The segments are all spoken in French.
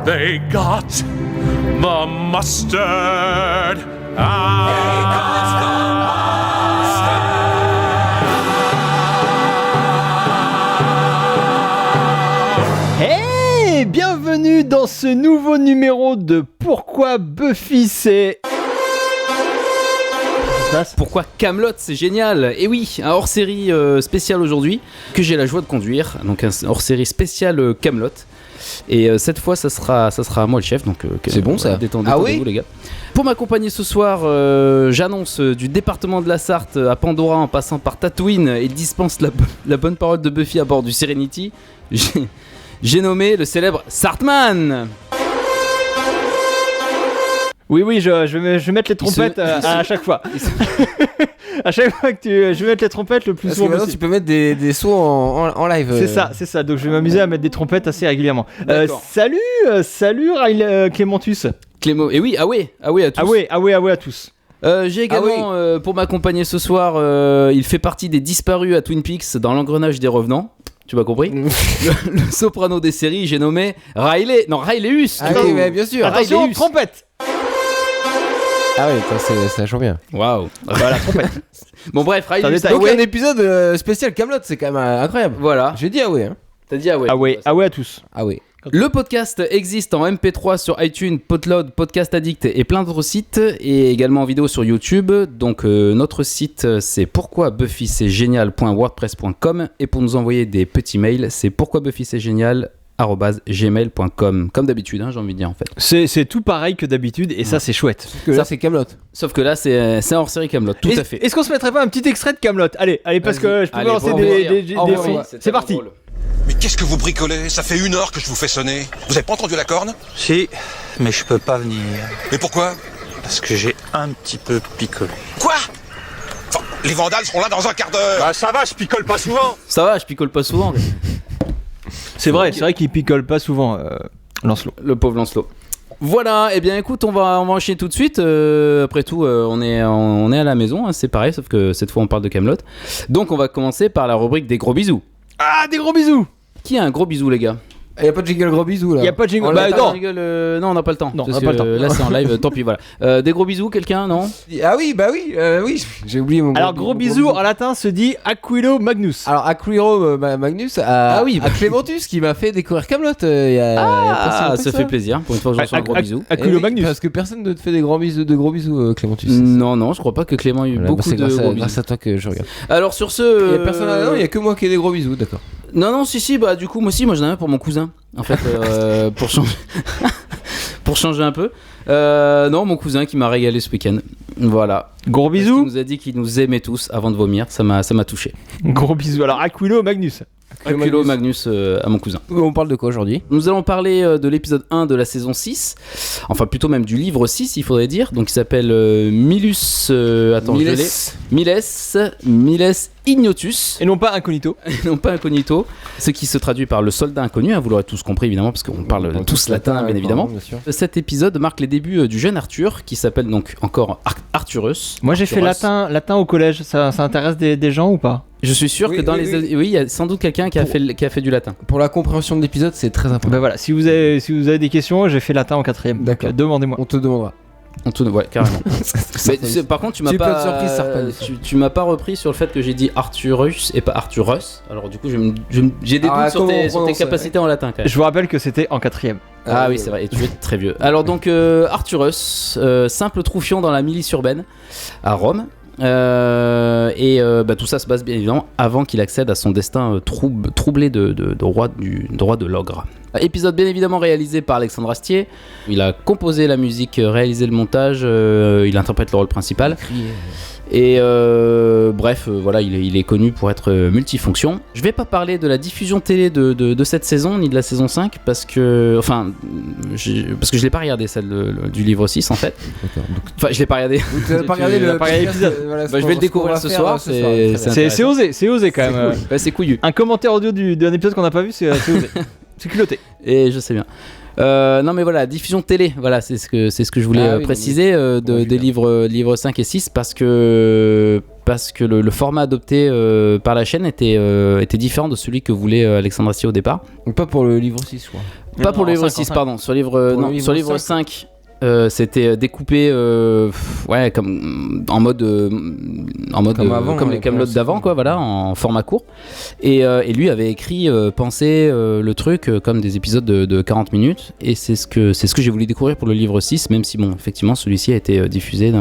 They got the mustard. Hey, bienvenue dans ce nouveau numéro de Pourquoi Buffy c'est... Pourquoi Kaamelott c'est génial. Et oui, un hors-série spécial aujourd'hui que j'ai la joie de conduire. Donc un hors-série spécial Kaamelott. Et cette fois ça sera à moi le chef. Donc c'est bon ça. Détendez-vous les gars. Pour m'accompagner ce soir, j'annonce du département de la Sarthe à Pandora en passant par Tatooine et dispense la bonne parole de Buffy à bord du Serenity. J'ai nommé le célèbre Sartman. Oui, je vais mettre les trompettes à chaque fois. À chaque fois que je vais mettre les trompettes le plus Parce souvent que maintenant, possible. tu peux mettre des sons en live. C'est ça. Donc je vais m'amuser à mettre des trompettes assez régulièrement. Salut Riley Clémentus. Clément. Et oui, ah ouais à tous. Ah ouais à tous. J'ai également, pour m'accompagner ce soir, il fait partie des disparus à Twin Peaks dans l'engrenage des revenants. Tu m'as compris? le soprano des séries, j'ai nommé Rileyus. Ah oui, mais bien sûr. Attention, Rileyus. trompette. Ah oui, ça change bien. Waouh. Voilà, trompette. Bon bref, Rileyus. Donc un épisode spécial Kaamelott, c'est quand même incroyable. Voilà. J'ai dit ah ouais. Hein. T'as dit ah ouais. Ah ouais à tous. Ah ouais. Le podcast existe en MP3 sur iTunes, Podload, Podcast Addict et plein d'autres sites, et également en vidéo sur YouTube. Donc notre site c'est pourquoibuffyc'estgénial.wordpress.com, et pour nous envoyer des petits mails c'est pourquoibuffyc'estgénial@gmail.com, comme d'habitude, hein, j'ai envie de dire en fait. C'est tout pareil que d'habitude et ça c'est chouette. Là c'est Kaamelott. Sauf que là c'est un hors-série Kaamelott, tout à fait. Est-ce qu'on se mettrait pas un petit extrait de Kaamelott? Allez, parce que je peux Allez, lancer bon, des envoie. sons. C'est parti. Mais qu'est-ce que vous bricolez? Ça fait 1 heure que je vous fais sonner. Vous avez pas entendu la corne? Si, mais je peux pas venir. Mais pourquoi? Parce que j'ai un petit peu picolé. Quoi? Enfin, les vandales seront là dans un quart d'heure. Bah ça va, je picole pas souvent. Ça va, je picole pas souvent. C'est vrai qu'il picole pas souvent, Lancelot. Le pauvre Lancelot. Voilà, et bien écoute, on va enchaîner tout de suite. Après tout, on est à la maison, hein, c'est pareil, sauf que cette fois on parle de Kaamelott. Donc on va commencer par la rubrique des gros bisous. Ah, des gros bisous. Qui a un gros bisou, les gars? Y'a pas de jingle gros bisous là. Y'a pas de jingle. Non, on n'a pas le temps. Non, on parce n'a pas le que temps. Là, c'est en live, tant pis, voilà. Des gros bisous, quelqu'un, non? Ah oui, oui, j'ai oublié mon. Alors gros bisous en latin se dit Aquilo Magnus. Alors Aquilo Magnus à Clémentus qui m'a fait découvrir Kaamelott il y a pas si ça longtemps fait plaisir. Pour une fois, je reçois un gros bisou. Aquilo Magnus. Parce que personne ne te fait des gros bisous, Clémentus. Non, je crois pas que Clément ait eu beaucoup de gros bisous. Grâce à toi que je regarde. Alors sur ce, Il y a personne. Non, il y a que moi qui ai des gros bisous, d'accord. Non, si, bah du coup, moi aussi, j'en ai un pour mon cousin, en fait, pour changer, pour changer un peu. Non, mon cousin qui m'a régalé ce week-end. Voilà. Gros Parce bisous. qu'il nous a dit qu'il nous aimait tous avant de vomir. Ça m'a touché. Gros bisous. Alors Aquilo Magnus. Aquilo Magnus à mon cousin. On parle de quoi aujourd'hui? Nous allons parler de l'épisode 1 de la saison 6. Enfin, plutôt même du livre 6, il faudrait dire. Donc, il s'appelle Miles Ignotus. Et non pas Incognito. Non pas Incognito. Ce qui se traduit par le soldat inconnu. Hein, vous l'aurez tous compris, évidemment, parce qu'on parle tous latin, bien évidemment. Bien sûr. Cet épisode marque les débuts du jeune Arthur, qui s'appelle donc encore Arthurus. Moi j'ai fait latin au collège. Ça intéresse des gens ou pas? Je suis sûr Oui, que dans oui. Oui, il y a sans doute quelqu'un qui a fait du latin. Pour la compréhension de l'épisode, c'est très important. Bah voilà. Si vous avez des questions, j'ai fait latin en 4ème. D'accord. Demandez-moi. On te demandera. Ouais, carrément. Mais, par contre, tu m'as C'est pas. pas de surprise, Sarpan. Tu m'as pas repris sur le fait que j'ai dit Arthurus et pas Arthurus. Alors du coup, j'ai des doutes sur tes capacités en latin quand même. Je vous rappelle que c'était en 4ème. Ah oui, c'est vrai. Et tu es très vieux. Alors donc Arthurus, simple troufion dans la milice urbaine à Rome. Tout ça se passe bien évidemment avant qu'il accède à son destin troublé de roi de l'ogre. Épisode bien évidemment réalisé par Alexandre Astier. Il a composé la musique, réalisé le montage, il interprète le rôle principal. Et voilà, il est connu pour être multifonction. Je vais pas parler de la diffusion télé de cette saison, ni de la saison 5, parce que je l'ai pas regardé, celle du livre 6 en fait. Enfin, je l'ai pas regardé. Tu n'as pas regardé l'épisode. Je vais le découvrir ce soir. C'est osé quand même. Cool. Ouais, c'est couillu. Un commentaire audio d'un épisode qu'on n'a pas vu, c'est osé. C'est culotté. Et je sais bien. Non mais voilà, diffusion télé, voilà, c'est ce que je voulais préciser des livres 5 et 6 parce que le format adopté par la chaîne était différent de celui que voulait Alexandre Astier au départ. Donc pas pour le livre 6 je crois. Pas pour le livre 5, 6, pardon. Sur livre, non, sur livre 5, c'était découpé comme en mode comme les Camelot d'avant, quoi, voilà, en format court. Et lui avait écrit, pensé le truc comme des épisodes de 40 minutes. Et c'est ce que j'ai voulu découvrir pour le livre 6, même si, bon, effectivement, celui-ci a été diffusé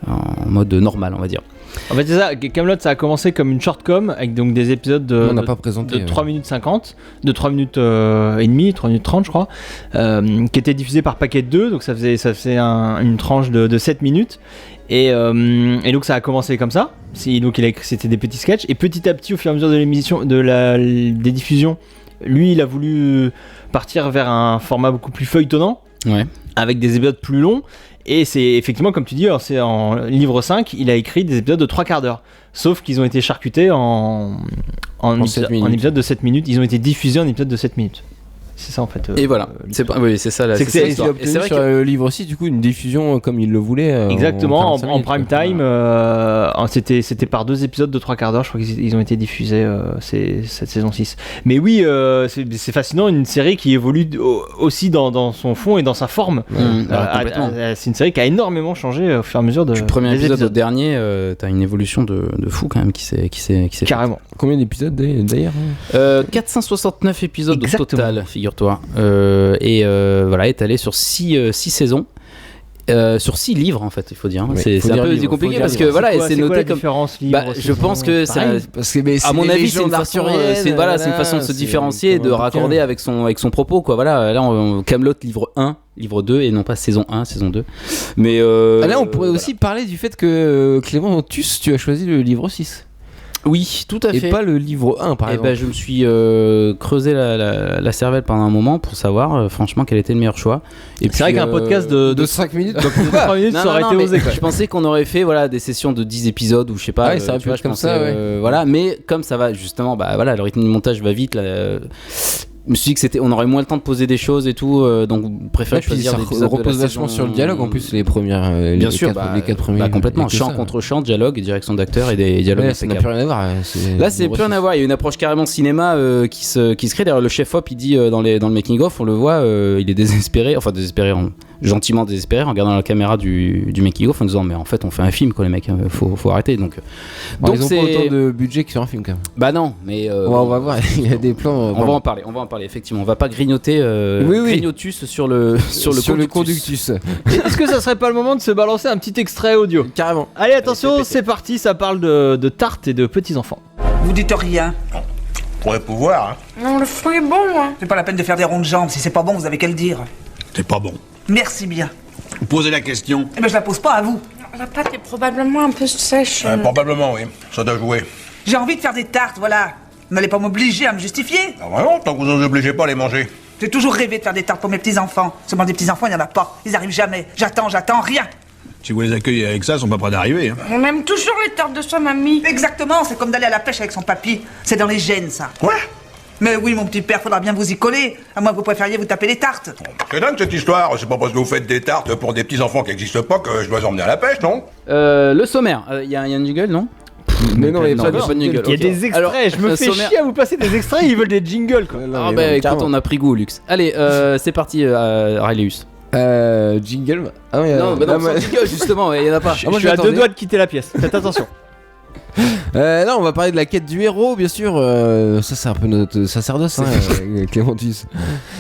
en mode normal, on va dire. En fait, c'est ça. Camelot, ça a commencé comme une shortcom avec donc des épisodes On n'a pas présenté. de 3 minutes 50, de 3 minutes et demie, 3 minutes 30, je crois, qui étaient diffusés par paquet de 2, donc ça faisait une tranche de 7 minutes. Et donc ça a commencé comme ça. Donc il a écrit, c'était des petits sketchs. Et petit à petit, au fur et à mesure de l'émission, des diffusions, lui, il a voulu partir vers un format beaucoup plus feuilletonnant, avec des épisodes plus longs. Et c'est effectivement, comme tu dis, alors c'est en livre 5, il a écrit des épisodes de 3 quarts d'heure. Sauf qu'ils ont été charcutés en épisodes de 7 minutes. Ils ont été diffusés en épisodes de 7 minutes. C'est ça en fait. Et voilà, c'est ça la C'est que c'est obtenu sur le livre aussi, du coup, une diffusion comme il le voulait. Exactement, en prime time. C'était par 2 épisodes de 3 quarts d'heure, je crois qu'ils ont été diffusés cette saison 6. Mais oui, c'est fascinant, une série qui évolue aussi dans son fond et dans sa forme. Complètement. C'est une série qui a énormément changé au fur et à mesure du premier épisode au dernier, t'as une évolution de fou quand même qui s'est carrément. Fait. Combien d'épisodes d'ailleurs 469 épisodes Exactement. au total, figure-toi. Voilà, étalé sur 6 saisons. Sur 6 livres en fait, il faut dire. C'est un peu compliqué parce que voilà, et c'est noté comme. Je pense que à mon avis, c'est une façon de se différencier et de raccorder avec son propos, quoi. Voilà, là, Camelot livre 1, livre 2 et non pas saison 1, saison 2. Mais là, on pourrait aussi parler du fait que Clément Tus, tu as choisi le livre 6. Oui, tout à fait. Et pas le livre 1 par exemple. Ben, je me suis creusé la cervelle pendant un moment pour savoir franchement quel était le meilleur choix. Et c'est vrai qu'un podcast de 5 minutes, de 3 minutes, ça aurait été osé. Je pensais qu'on aurait fait des sessions de 10 épisodes ou je sais pas. Ah ouais, ça aurait pu être comme ça, voilà, mais comme ça va justement, le rythme du montage va vite. Je me suis dit que on aurait moins le temps de poser des choses et tout, donc préfère choisir des épisodes. Ça repose vachement sur le dialogue en plus, les premières. Bien sûr, les 4 premiers. Complètement. Chant contre chant, dialogue, direction d'acteur et des dialogues. Ouais, ça n'a plus rien à voir. Là, c'est plus rien à voir. Il y a une approche carrément cinéma qui se crée. D'ailleurs, le chef-op, il dit dans le making-of, on le voit, il est désespéré, gentiment désespéré en regardant la caméra du making-of en disant mais en fait on fait un film quoi les mecs, faut arrêter donc ils ont pas autant de budget que sur un film quand même. Bah non mais on va voir, il y a des plans on va en parler effectivement, on va pas grignoter grignotus sur le conductus. Est-ce que ça serait pas le moment de se balancer un petit extrait audio? Carrément. Allez attention, c'est parti, ça parle de tartes et de petits enfants. Vous dites rien. Pourrait pouvoir, hein. Non, le fruit est bon, hein. C'est pas la peine de faire des ronds de jambes. Si c'est pas bon, vous avez qu'à le dire. C'est pas bon. Merci bien. Vous posez la question. Eh ben, je la pose pas à vous. La pâte est probablement un peu sèche. Probablement, oui. Ça doit jouer. J'ai envie de faire des tartes, voilà. Vous n'allez pas m'obliger à me justifier. Ah vraiment, tant que vous ne nous obligez pas à les manger. J'ai toujours rêvé de faire des tartes pour mes petits-enfants. Seulement des petits-enfants, il n'y en a pas. Ils arrivent jamais. J'attends, rien. Si vous les accueillez avec ça, ils sont pas prêts d'arriver. Hein. On aime toujours les tartes de sa mamie. Exactement, c'est comme d'aller à la pêche avec son papy. C'est dans les gènes, ça. Quoi? Mais oui, mon petit père, faudra bien vous y coller. À moins que vous préfériez vous taper les tartes. C'est dingue cette histoire. C'est pas parce que vous faites des tartes pour des petits-enfants qui n'existent pas que je dois emmener à la pêche, non? Le sommaire, il y a un jingle, non? Mais non, il y a Il y a des extraits, Alors, je me fais chier à vous passer des extraits, ils veulent des jingles quoi. Ah bah écoute, on a pris goût au luxe. Allez, c'est parti, Raelius. Jingle. Ah oui, non, sans jingle justement, il y en a pas. Je suis à 2 doigts de quitter la pièce, faites attention. Là, on va parler de la quête du héros, bien sûr. Ça, c'est un peu notre sacerdoce, Clémentus.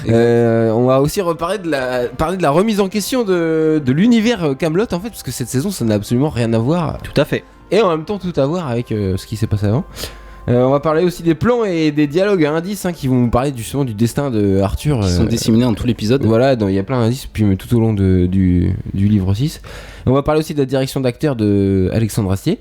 On va aussi parler de la remise en question de l'univers Camelot, en fait, parce que cette saison, ça n'a absolument rien à voir. Tout à fait. Et en même temps, tout à voir avec ce qui s'est passé avant. On va parler aussi des plans et des dialogues à indices qui vont nous parler justement du destin de Arthur. Qui sont disséminés dans tout l'épisode. Voilà, il y a plein d'indices, puis tout au long du livre 6. On va parler aussi de la direction d'acteur de Alexandre Astier.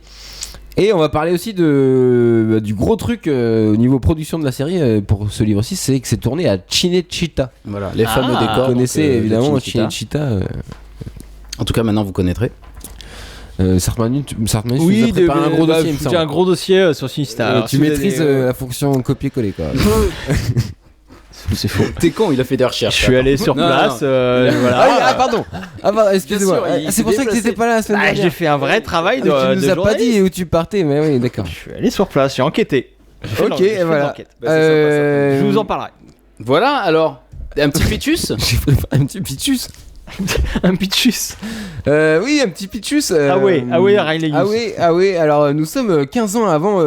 Et on va parler aussi du gros truc au niveau production de la série pour ce livre 6, c'est que c'est tourné à Cinecittà. Voilà, les fameux décors. Vous connaissez évidemment Cinecittà. En tout cas, maintenant vous connaîtrez. Sartmanu, oui, tu préparé un gros dossier. J'ai un gros dossier sur Cinecittà. Tu maîtrises la fonction copier-coller quoi. C'est faux. T'es con, il a fait des recherches. Je suis allé sur place. Voilà. Pardon, excusez-moi. C'est pour ça que t'étais pas là la semaine dernière. J'ai fait un vrai travail de tu nous as pas dit où tu partais, mais oui, d'accord. Je suis allé sur place, j'ai enquêté. Ok, voilà. Je vous en parlerai. Voilà, alors, Un petit Pitus. J'ai préparé un petit pitchus. Un pitchus. Oui, un petit pitchus. Ah ouais, Riley Hughes. Ah oui, alors nous sommes 15 ans avant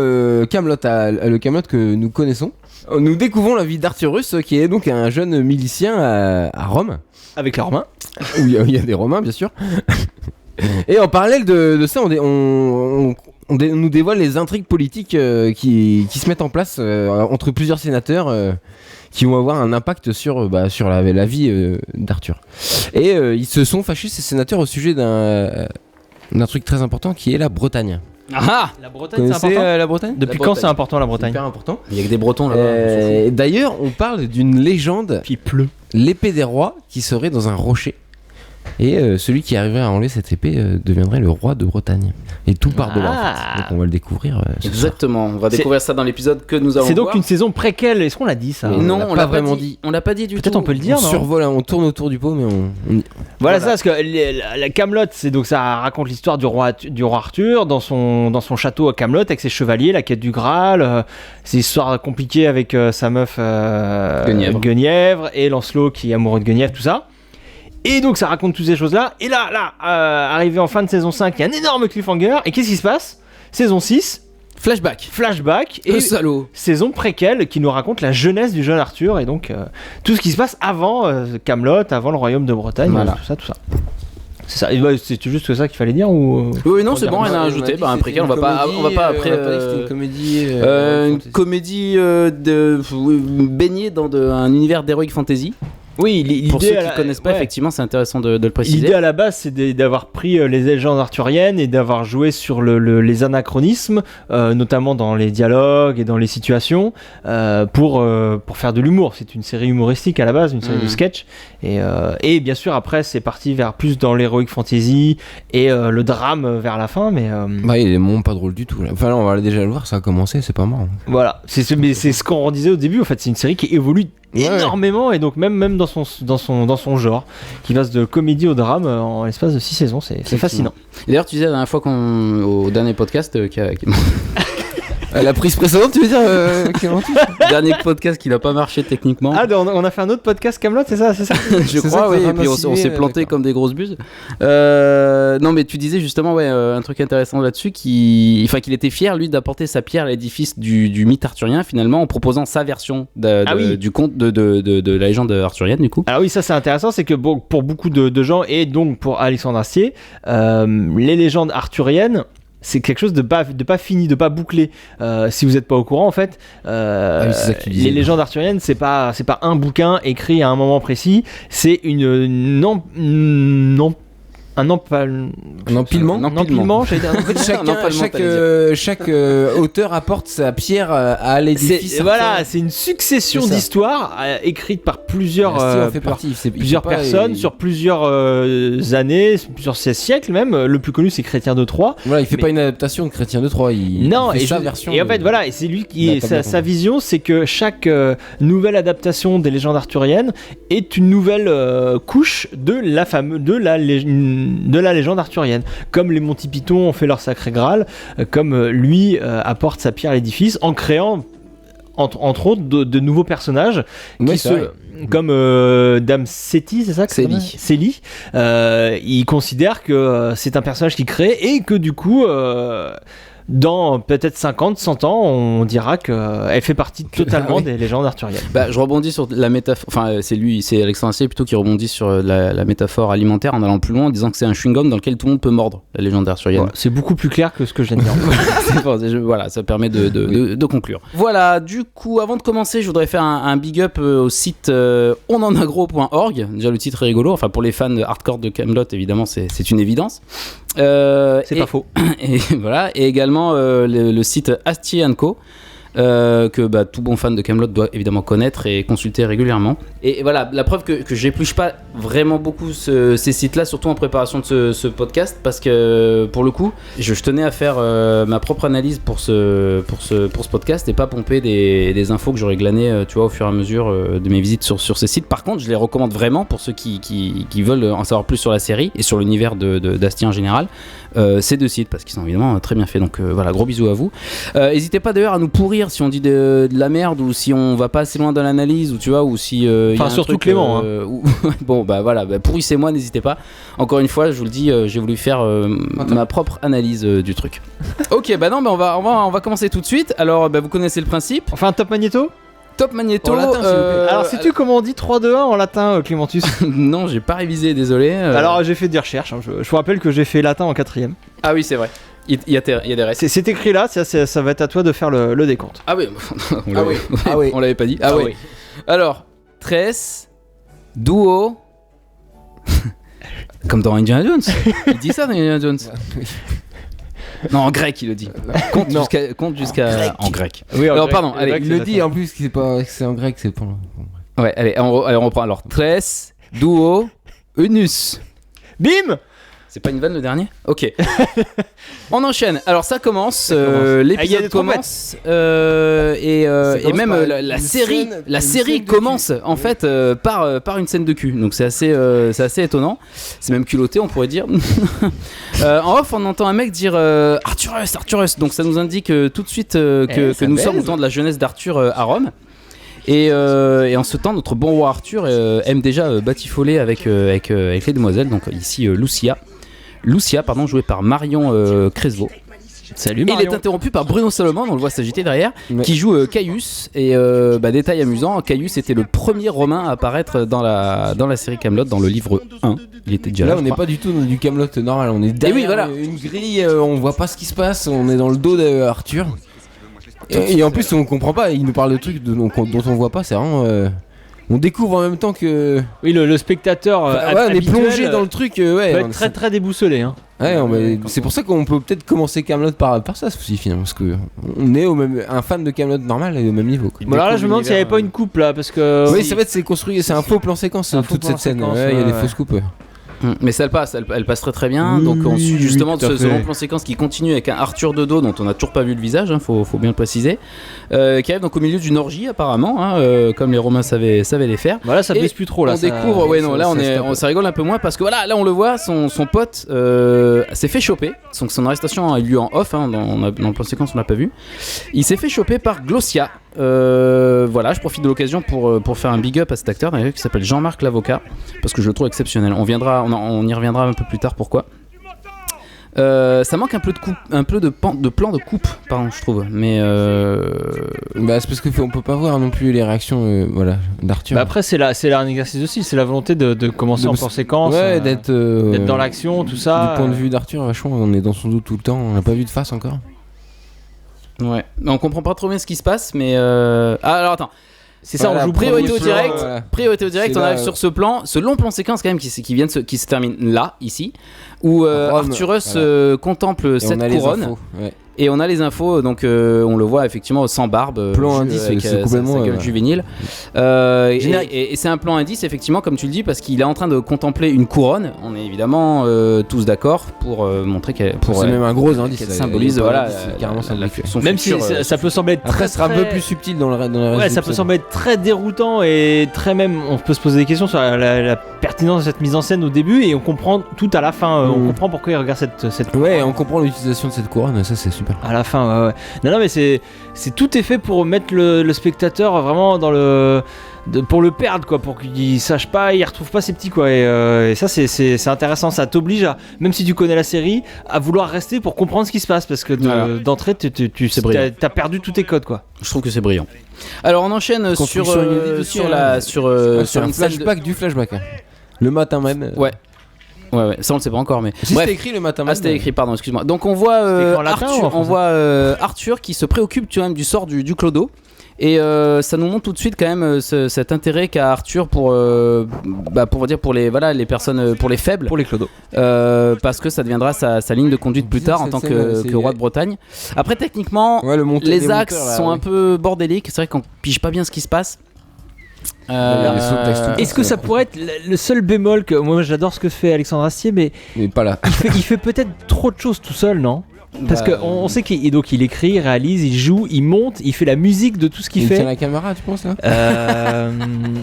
Kaamelott, le Kaamelott que nous connaissons. Nous découvrons la vie d'Arthurus, qui est donc un jeune milicien à Rome. Avec les Romains. Où il y a des Romains, bien sûr. Et en parallèle de ça, on nous dévoile les intrigues politiques qui se mettent en place entre plusieurs sénateurs qui vont avoir un impact sur la vie d'Arthur. Et ils se sont fâchés, ces sénateurs, au sujet d'un truc très important qui est la Bretagne. Ah, La Bretagne, c'est important. La Bretagne Depuis La quand Bretagne. c'est important la C'est Bretagne? hyper important. il y a que des Bretons là-bas. on s'en fout. D'ailleurs, on parle d'une légende, Puis il pleut. l'épée des rois, qui serait dans un rocher. Et celui qui arriverait à enlever cette épée deviendrait le roi de Bretagne. Et tout part de là, en fait. Donc on va le découvrir ce soir. Exactement, on va C'est- découvrir ça dans l'épisode que nous allons C'est donc voir. une saison préquelle. Est-ce qu'on l'a dit ça? Mais Non, l'a on pas l'a vraiment pas dit. On l'a pas dit du tout. Peut-être on peut le dire, On non? survole, on tourne autour du pot, mais on... Voilà, ça, parce que la Kaamelott, c'est donc ça raconte l'histoire du roi Arthur dans son château à Kaamelott avec ses chevaliers, la quête du Graal, c'est une histoire compliquée avec sa meuf Guenièvre et Lancelot qui est amoureux de Guenièvre, tout ça. Et donc ça raconte toutes ces choses-là. Et là, arrivé en fin de saison 5, il y a un énorme cliffhanger. Et qu'est-ce qui se passe? Saison 6, flashback et Le salaud. saison préquelle qui nous raconte la jeunesse du jeune Arthur et donc tout ce qui se passe avant Kaamelott, avant le royaume de Bretagne, Voilà. tout ça. C'est ça. Et bah, c'est juste ça qu'il fallait dire ou Oui, non, c'est bon, On rien à a rajouter. dit Bah, un que préquel, on c'était va pas après. on a pas dit que c'était une comédie. Une fantasy. comédie baignée dans un univers d'heroic fantasy. Oui, l'idée Pour ceux à qui la- connaissent pas, ouais. effectivement, c'est intéressant de le préciser. L'idée à la base, c'est d'avoir pris les légendes arthuriennes et d'avoir joué sur les anachronismes, notamment dans les dialogues et dans les situations, pour faire de l'humour. C'est une série humoristique à la base, une série de sketchs. Et bien sûr, après, c'est parti vers plus dans l'heroic fantasy et le drame vers la fin. Mais Bah, il est vraiment pas drôle du tout. Là. Enfin, là, on va déjà le voir, ça a commencé, c'est pas marrant. voilà, mais c'est ce qu'on disait au début. En fait, c'est une série qui évolue énormément et donc même dans son genre, qui passe de comédie au drame en l'espace de 6 saisons. C'est fascinant. Et d'ailleurs, tu disais la dernière fois au dernier podcast, La prise précédente, tu veux dire Clémentine dernier podcast qui n'a pas marché techniquement. Ah, on a fait un autre podcast Kaamelott, c'est ça? Je c'est ça crois, que oui, t'as et puis on insinué, s'est planté d'accord. comme des grosses buses. Non, mais tu disais justement, un truc intéressant là-dessus, qu'il était fier, lui, d'apporter sa pierre à l'édifice du mythe arthurien, finalement, en proposant sa version du conte de la légende arthurienne, du coup. Alors oui, ça c'est intéressant, c'est que pour beaucoup de gens, et donc pour Alexandre Astier, les légendes arthuriennes, c'est quelque chose de pas fini, de pas bouclé. Si vous n'êtes pas au courant, en fait, oui, c'est ça que tu disais. les légendes arthuriennes, c'est pas un bouquin écrit à un moment précis, c'est un empilement, j'allais dire. En fait, Non, pas le chaque auteur apporte sa pierre à l'édifice. C'est une succession C'est ça. d'histoires écrites par plusieurs Astier en fait partie. plusieurs personnes sur plusieurs années, plusieurs siècles même. Le plus connu c'est Chrétien de Troyes. Voilà, il fait pas une adaptation de Chrétien de Troyes. Il fait sa version. Et en fait voilà, et c'est lui qui de la est table sa ronde. vision, c'est que chaque nouvelle adaptation des légendes arthuriennes est une nouvelle couche de la légende arthurienne. Comme les Monty Python ont fait leur sacré Graal, comme lui apporte sa pierre à l'édifice en créant entre autres de nouveaux personnages Ouais, qui c'est vrai. comme Dame Séti, c'est ça que Célie. Célie. Il considère que c'est un personnage qui crée et que du coup dans peut-être 50, 100 ans, on dira qu'elle fait partie totalement des légendes arthuriennes. Je rebondis sur la métaphore. Enfin, c'est Alexandre Astier plutôt qui rebondit sur la métaphore alimentaire en allant plus loin, en disant que c'est un chewing-gum dans lequel tout le monde peut mordre, la légende arthurienne. Voilà, c'est beaucoup plus clair que ce que je viens de dire. C'est bon, voilà, ça permet de conclure. Voilà, du coup, avant de commencer, je voudrais faire un big up au site onenagro.org. Déjà, le titre est rigolo. Enfin, pour les fans hardcore de Kaamelott, évidemment, c'est une évidence. C'est pas faux. Et voilà, et également le site Astier & Co. Que tout bon fan de Kaamelott doit évidemment connaître et consulter régulièrement. Et voilà, la preuve que j'épluche pas vraiment beaucoup ces sites-là, surtout en préparation de ce podcast, parce que pour le coup, je tenais à faire ma propre analyse pour ce podcast et pas pomper des infos que j'aurais glanées, tu vois, au fur et à mesure de mes visites sur ces sites. Par contre, je les recommande vraiment pour ceux qui veulent en savoir plus sur la série et sur l'univers d'Astier en général. Ces deux sites, parce qu'ils sont évidemment très bien faits. Donc voilà, gros bisous à vous. N'hésitez pas d'ailleurs à nous pourrir rire si on dit de la merde ou si on va pas assez loin dans l'analyse ou tu vois ou si Enfin, surtout Clément, bon bah voilà, pourrissez-moi, n'hésitez pas. Encore une fois, je vous le dis, j'ai voulu faire ma propre analyse du truc. Ok, bah non, bah on va commencer tout de suite. Alors vous connaissez le principe. Enfin, un top magnéto. Top magnéto. En latin, s'il vous plaît. Alors, sais-tu comment on dit 3-2-1 en latin, Clémentus? Non, j'ai pas révisé, désolé. Alors, j'ai fait des recherches. Je vous rappelle que j'ai fait latin en 4ème. Ah oui, c'est vrai. Il y a des restes. C'est écrit là, ça va être à toi de faire le décompte. Ah oui, on l'avait pas dit. Ah oui. Alors, tres, duo. Comme dans Indiana Jones. Il dit ça dans Indiana Jones. Non, en grec, il le dit. Compte jusqu'à en grec. Oui, alors, pardon, allez, Il le dit en plus, c'est en grec, c'est pas. Ouais, allez, on reprend. Alors, tres, duo, unus. Bim. C'est pas une vanne le dernier? Ok. On enchaîne. Alors ça commence, Il y a l'épisode des commence et même la série commence en fait par une scène de cul. Donc c'est assez étonnant. C'est même culotté, on pourrait dire. En off, on entend un mec dire Arthurus. Donc ça nous indique tout de suite que nous sommes au temps de la jeunesse d'Arthur à Rome. Et en ce temps, notre bon roi Arthur aime déjà batifoler avec les demoiselles. Donc ici Lucia, jouée par Marion Cresvaux. Salut Et Marion. il est interrompu par Bruno Salomon, on le voit s'agiter derrière, qui joue Caius. Et détail amusant, Caius était le premier Romain à apparaître dans la série Kaamelott, dans le livre 1. Il était déjà là. Là, on n'est pas du tout dans du Kaamelott normal, on est derrière oui, voilà. une grille, on voit pas ce qui se passe, on est dans le dos d'Arthur. Et en plus, on comprend pas, il nous parle de trucs dont on voit pas, c'est vraiment. On découvre en même temps que. Oui, le spectateur. on est plongé dans le truc. Peut être très très déboussolé. Hein. Ouais, c'est pour ça qu'on peut peut-être commencer Kaamelott par ça aussi finalement, parce que on est un fan de Kaamelott normal et au même niveau. Bon, alors là, je me demande s'il n'y avait pas une coupe là, parce que. Oui, c'est vrai, c'est construit, c'est un faux plan séquence toute cette scène. Il y a des fausses coupes. Mais ça elle passe très bien. Donc on suit justement ce long plan séquence qui continue avec un Arthur de dos dont on n'a toujours pas vu le visage, faut bien le préciser, qui arrive donc au milieu d'une orgie apparemment, comme les Romains savaient les faire. Voilà, ça blesse plus trop là. On découvre, ça rigole un peu moins parce que voilà, là on le voit, son pote s'est fait choper. Donc son arrestation a eu lieu en off, dans le plan séquence on l'a pas vu. Il s'est fait choper par Glossia. Voilà, je profite de l'occasion pour faire un big up à cet acteur d'ailleurs qui s'appelle Jean-Marc l'avocat parce que je le trouve exceptionnel. On y reviendra un peu plus tard pourquoi. Ça manque un peu de plan de coupe, pardon, je trouve. Mais c'est parce qu'on peut pas voir non plus les réactions d'Arthur. Après c'est un exercice aussi, c'est la volonté de commencer en plan séquence, d'être dans l'action, tout ça. Du point de vue d'Arthur, vachement, on est dans son dos tout le temps, on n'a pas vu de face encore. Ouais, mais on comprend pas trop bien ce qui se passe, mais alors attends, c'est ça, on joue priorité au direct, on arrive sur ce long plan séquence quand même qui se termine là, ici, où Arthurus contemple cette couronne. Et on a les infos, donc on le voit effectivement sans barbe, plan indice avec sa gueule juvénile. Et c'est un plan indice, effectivement, comme tu le dis, parce qu'il est en train de contempler une couronne. On est évidemment tous d'accord pour montrer qu'elle. C'est même un gros indice. Qu'elle symbolise, son même futur, si ça peut sembler être très, un peu plus subtil dans la ouais, ça peut sembler être très déroutant et très même. On peut se poser des questions sur la pertinence de cette mise en scène au début et on comprend tout à la fin. On comprend pourquoi il regarde cette. Ouais, on comprend l'utilisation de cette couronne. Ça, c'est super. À la fin, ouais. Non, mais c'est tout est fait pour mettre le spectateur vraiment dans pour le perdre, quoi, pour qu'il sache pas, il retrouve pas ses petits, quoi. Et ça, c'est intéressant. Ça t'oblige à, même si tu connais la série, à vouloir rester pour comprendre ce qui se passe, parce que d'entrée, t'as perdu tous tes codes, quoi. Je trouve que c'est brillant. Alors, on enchaîne sur un flashback du flashback. Le matin même. Ouais, ça on le sait pas encore, mais c'était écrit le matin. C'était écrit, pardon, excuse-moi. Donc on voit Arthur qui se préoccupe tu vois, même du sort du clodo. Et ça nous montre tout de suite quand même cet intérêt qu'a Arthur pour les personnes, pour les faibles, pour les clodos, parce que ça deviendra sa ligne de conduite plus tard en tant que roi de Bretagne. Après techniquement, les axes sont un peu bordéliques. C'est vrai qu'on pige pas bien ce qui se passe. Est-ce que ça pourrait être le seul bémol que moi j'adore ce que fait Alexandre Astier, mais pas là. Il fait peut-être trop de choses tout seul, non? Parce qu'on sait qu'il écrit, il réalise, il joue, il monte, il fait la musique de tout ce qu'il fait. Il tient la caméra, tu penses là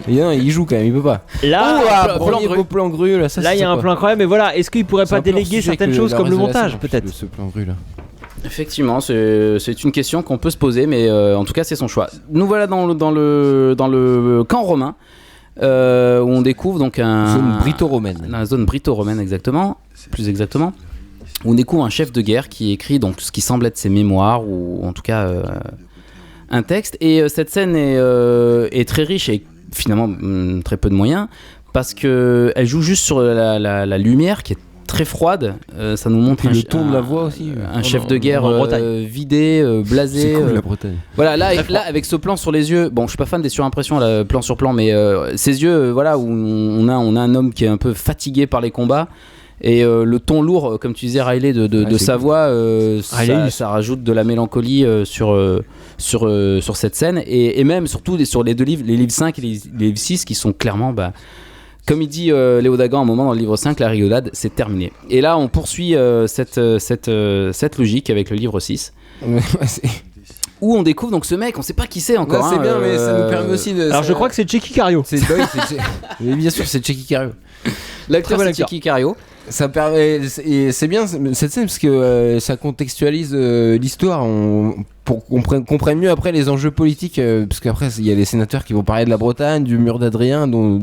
il joue quand même, il peut pas. Là, plan grue, là, il y a un plan incroyable, mais voilà, est-ce qu'il pourrait pas déléguer certaines choses comme le montage, peut-être? Ce plan grue là. Effectivement, c'est une question qu'on peut se poser, mais en tout cas, c'est son choix. Nous voilà dans le camp romain, où on découvre donc Zone brito-romaine. La zone brito-romaine, plus exactement. Où on découvre un chef de guerre qui écrit donc ce qui semble être ses mémoires, ou en tout cas un texte. Et cette scène est très riche et finalement très peu de moyens, parce qu'elle joue juste sur la lumière qui est très froide, ça nous montre le ton de la voix aussi. Un chef de guerre vidé, blasé. C'est cool la Bretagne. Voilà, là avec ce plan sur les yeux, bon, je suis pas fan des surimpressions, là, plan sur plan, mais ces yeux, voilà, où on a un homme qui est un peu fatigué par les combats. Et le ton lourd, comme tu disais, Riley, de sa voix, ça rajoute de la mélancolie sur cette scène. Et même, surtout, sur les deux livres, les livres 5 et les livres 6, qui sont clairement... comme il dit Léo Dagan à un moment dans le livre 5, la rigolade, c'est terminé. Et là, on poursuit cette logique avec le livre 6. Où on découvre donc ce mec, on sait pas qui c'est encore. Non, c'est bien, mais ça nous permet aussi de... Alors je crois que c'est Tchéky Karyo. Mais bien sûr, c'est Tchéky Karyo. L'acteur, c'est Tchéky Karyo. Ça permet, et c'est bien cette scène parce que ça contextualise l'histoire pour qu'on comprenne mieux après les enjeux politiques, parce qu'après il y a les sénateurs qui vont parler de la Bretagne, du mur d'Adrien, dont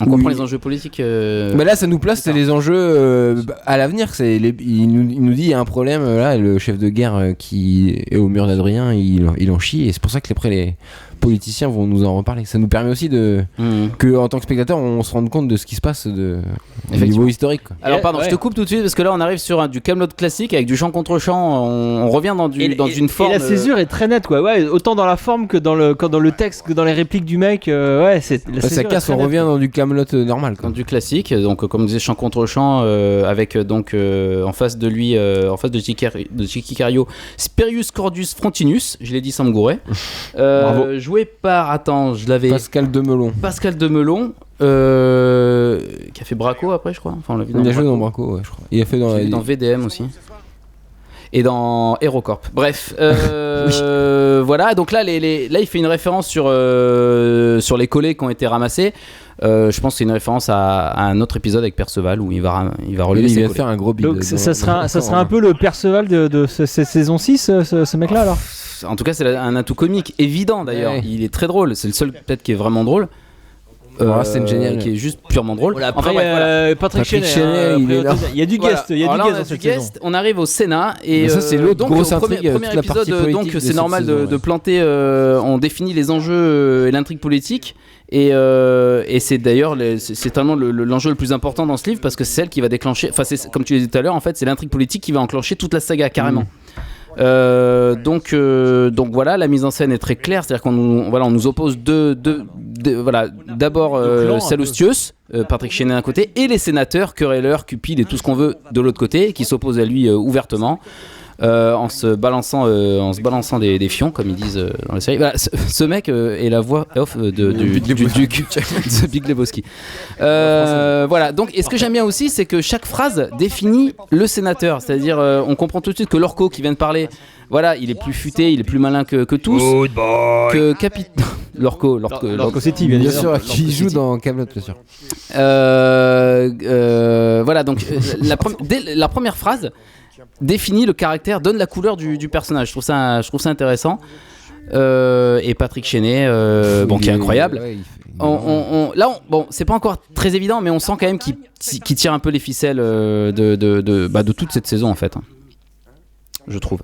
on comprend les enjeux politiques. Mais là ça nous place les enjeux à l'avenir. Il nous dit il y a un problème là, le chef de guerre qui est au mur d'Adrien, il en chie, et c'est pour ça que après les politiciens vont nous en reparler. Ça nous permet aussi que en tant que spectateur on se rende compte de ce qui se passe au niveau historique, quoi. Alors pardon, je te coupe tout de suite parce que là on arrive sur du Kaamelott classique avec du chant contre chant. On revient dans une forme. Et la césure est très nette, quoi. Ouais, autant dans la forme que dans le texte, que dans les répliques du mec. Ouais, ça casse. On revient dans du Kaamelott normal, quoi. Dans du classique. Donc comme disait, chant contre chant avec donc en face de lui, en face de Tchéky Karyo, Spurius Cordus Frontinus. Je l'ai dit sans me gourer. Joué par Pascal Demelon. Qui a fait Braco après, je crois. Enfin, on l'a vu il a joué dans Braco, ouais, je crois. Il a fait dans VDM aussi. Et dans HeroCorp. Bref, voilà. Donc là, là, il fait une référence sur les collets qui ont été ramassés. Je pense que c'est une référence à un autre épisode avec Perceval où il va relever ses collets. Il va faire un gros bide. Donc ça sera un peu le Perceval de cette saison 6, ce mec-là, alors. En tout cas, c'est un atout comique évident d'ailleurs. Ouais. Il est très drôle. C'est le seul peut-être qui est vraiment drôle. C'est génial. Qui est juste purement drôle. Voilà, après, Patrick Chenet, il y a du guest, dans cette saison. On arrive au Sénat et ça c'est l'autre grosse intrigue. Premier épisode, donc c'est normal de planter. On définit les enjeux et l'intrigue politique. Et c'est d'ailleurs c'est vraiment l'enjeu le plus important dans ce livre parce que c'est celle qui va déclencher. Enfin, c'est comme tu l'as dit tout à l'heure, en fait, c'est l'intrigue politique qui va enclencher toute la saga carrément. Donc voilà, la mise en scène est très claire, c'est-à-dire qu'on nous oppose d'abord Sallustius, Patrick Chenet d'un côté, et les sénateurs, querelleurs, cupides et tout ce qu'on veut de l'autre côté, qui s'opposent à lui ouvertement. En se balançant des fions, comme ils disent dans la série. Voilà, ce mec est la voix off du duc de Big Lebowski. Voilà. Donc, et ce que j'aime bien aussi, c'est que chaque phrase définit le sénateur. C'est-à-dire, on comprend tout de suite que Lorco qui vient de parler, voilà, il est plus futé, il est plus malin que tous. Good boy. Que Lorco City, bien sûr, qui joue dans Kaamelott, bien sûr. Voilà. Donc, la première phrase définit le caractère, donne la couleur du personnage. Je trouve ça intéressant. Et Patrick Chenet, qui est incroyable. Bon, c'est pas encore très évident, mais on sent quand même qu'il tire un peu les ficelles de toute cette saison en fait. Je trouve.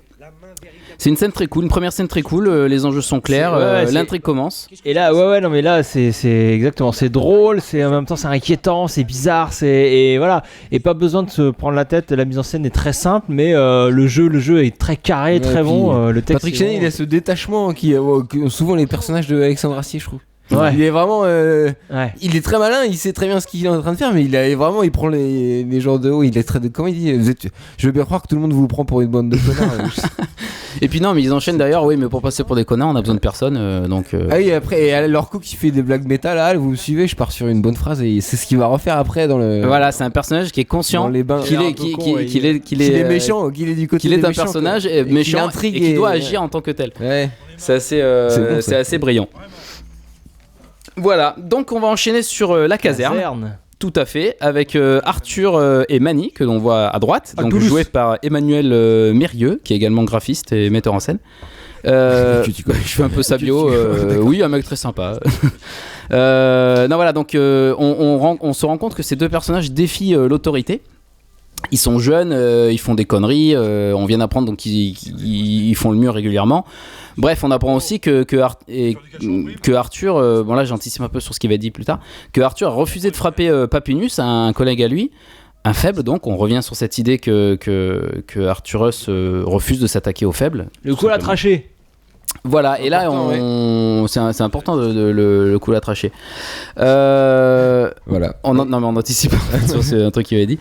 C'est une scène très cool, une première scène très cool. Les enjeux sont clairs, l'intrigue commence. Et là, non mais là, c'est exactement, c'est drôle, c'est en même temps c'est inquiétant, c'est bizarre, et voilà, et pas besoin de se prendre la tête. La mise en scène est très simple, mais le jeu est très carré, très bon. Le texte. Patrick Chenet, il a ce détachement qui souvent les personnages de Alexandre Astier, je trouve. Ouais. Il est vraiment il est très malin, il sait très bien ce qu'il est en train de faire, mais il prend les gens de haut, il est très comment il dit, je veux bien croire que tout le monde vous prend pour une bande de connards. Et puis non, mais ils enchaînent d'ailleurs, oui, mais pour passer pour des connards, on a besoin de personne, donc. Ah oui, après, et Lorco qui fait des blagues métal, vous me suivez, je pars sur une bonne phrase et c'est ce qu'il va refaire après dans le. Voilà, c'est un personnage qui est conscient qu'il est méchant, qu'il est du côté qu'il est un personnage méchant et qui doit agir en tant que tel. Ouais. C'est assez brillant. Voilà, donc on va enchaîner sur la caserne. Tout à fait, avec Arthur et Mani, que l'on voit à droite, donc Toulouse. joué par Emmanuel Mérieux, qui est également graphiste et metteur en scène. Je fais un peu Sabio, oui, un mec très sympa. Non, voilà, donc on se rend compte que ces deux personnages défient l'autorité. Ils sont jeunes, ils font des conneries, on vient d'apprendre donc ils font le mur régulièrement. Bref, on apprend aussi que Arthur, bon là j'anticipe un peu sur ce qu'il va dire plus tard, que Arthur a refusé de frapper Papinus, un collègue à lui, un faible donc, on revient sur cette idée que Arthurus refuse de s'attaquer aux faibles. Le coup à la trachée. Voilà, et là c'est important le coup à la trachée. Voilà. Non mais on anticipe sur un truc qu'il avait dit.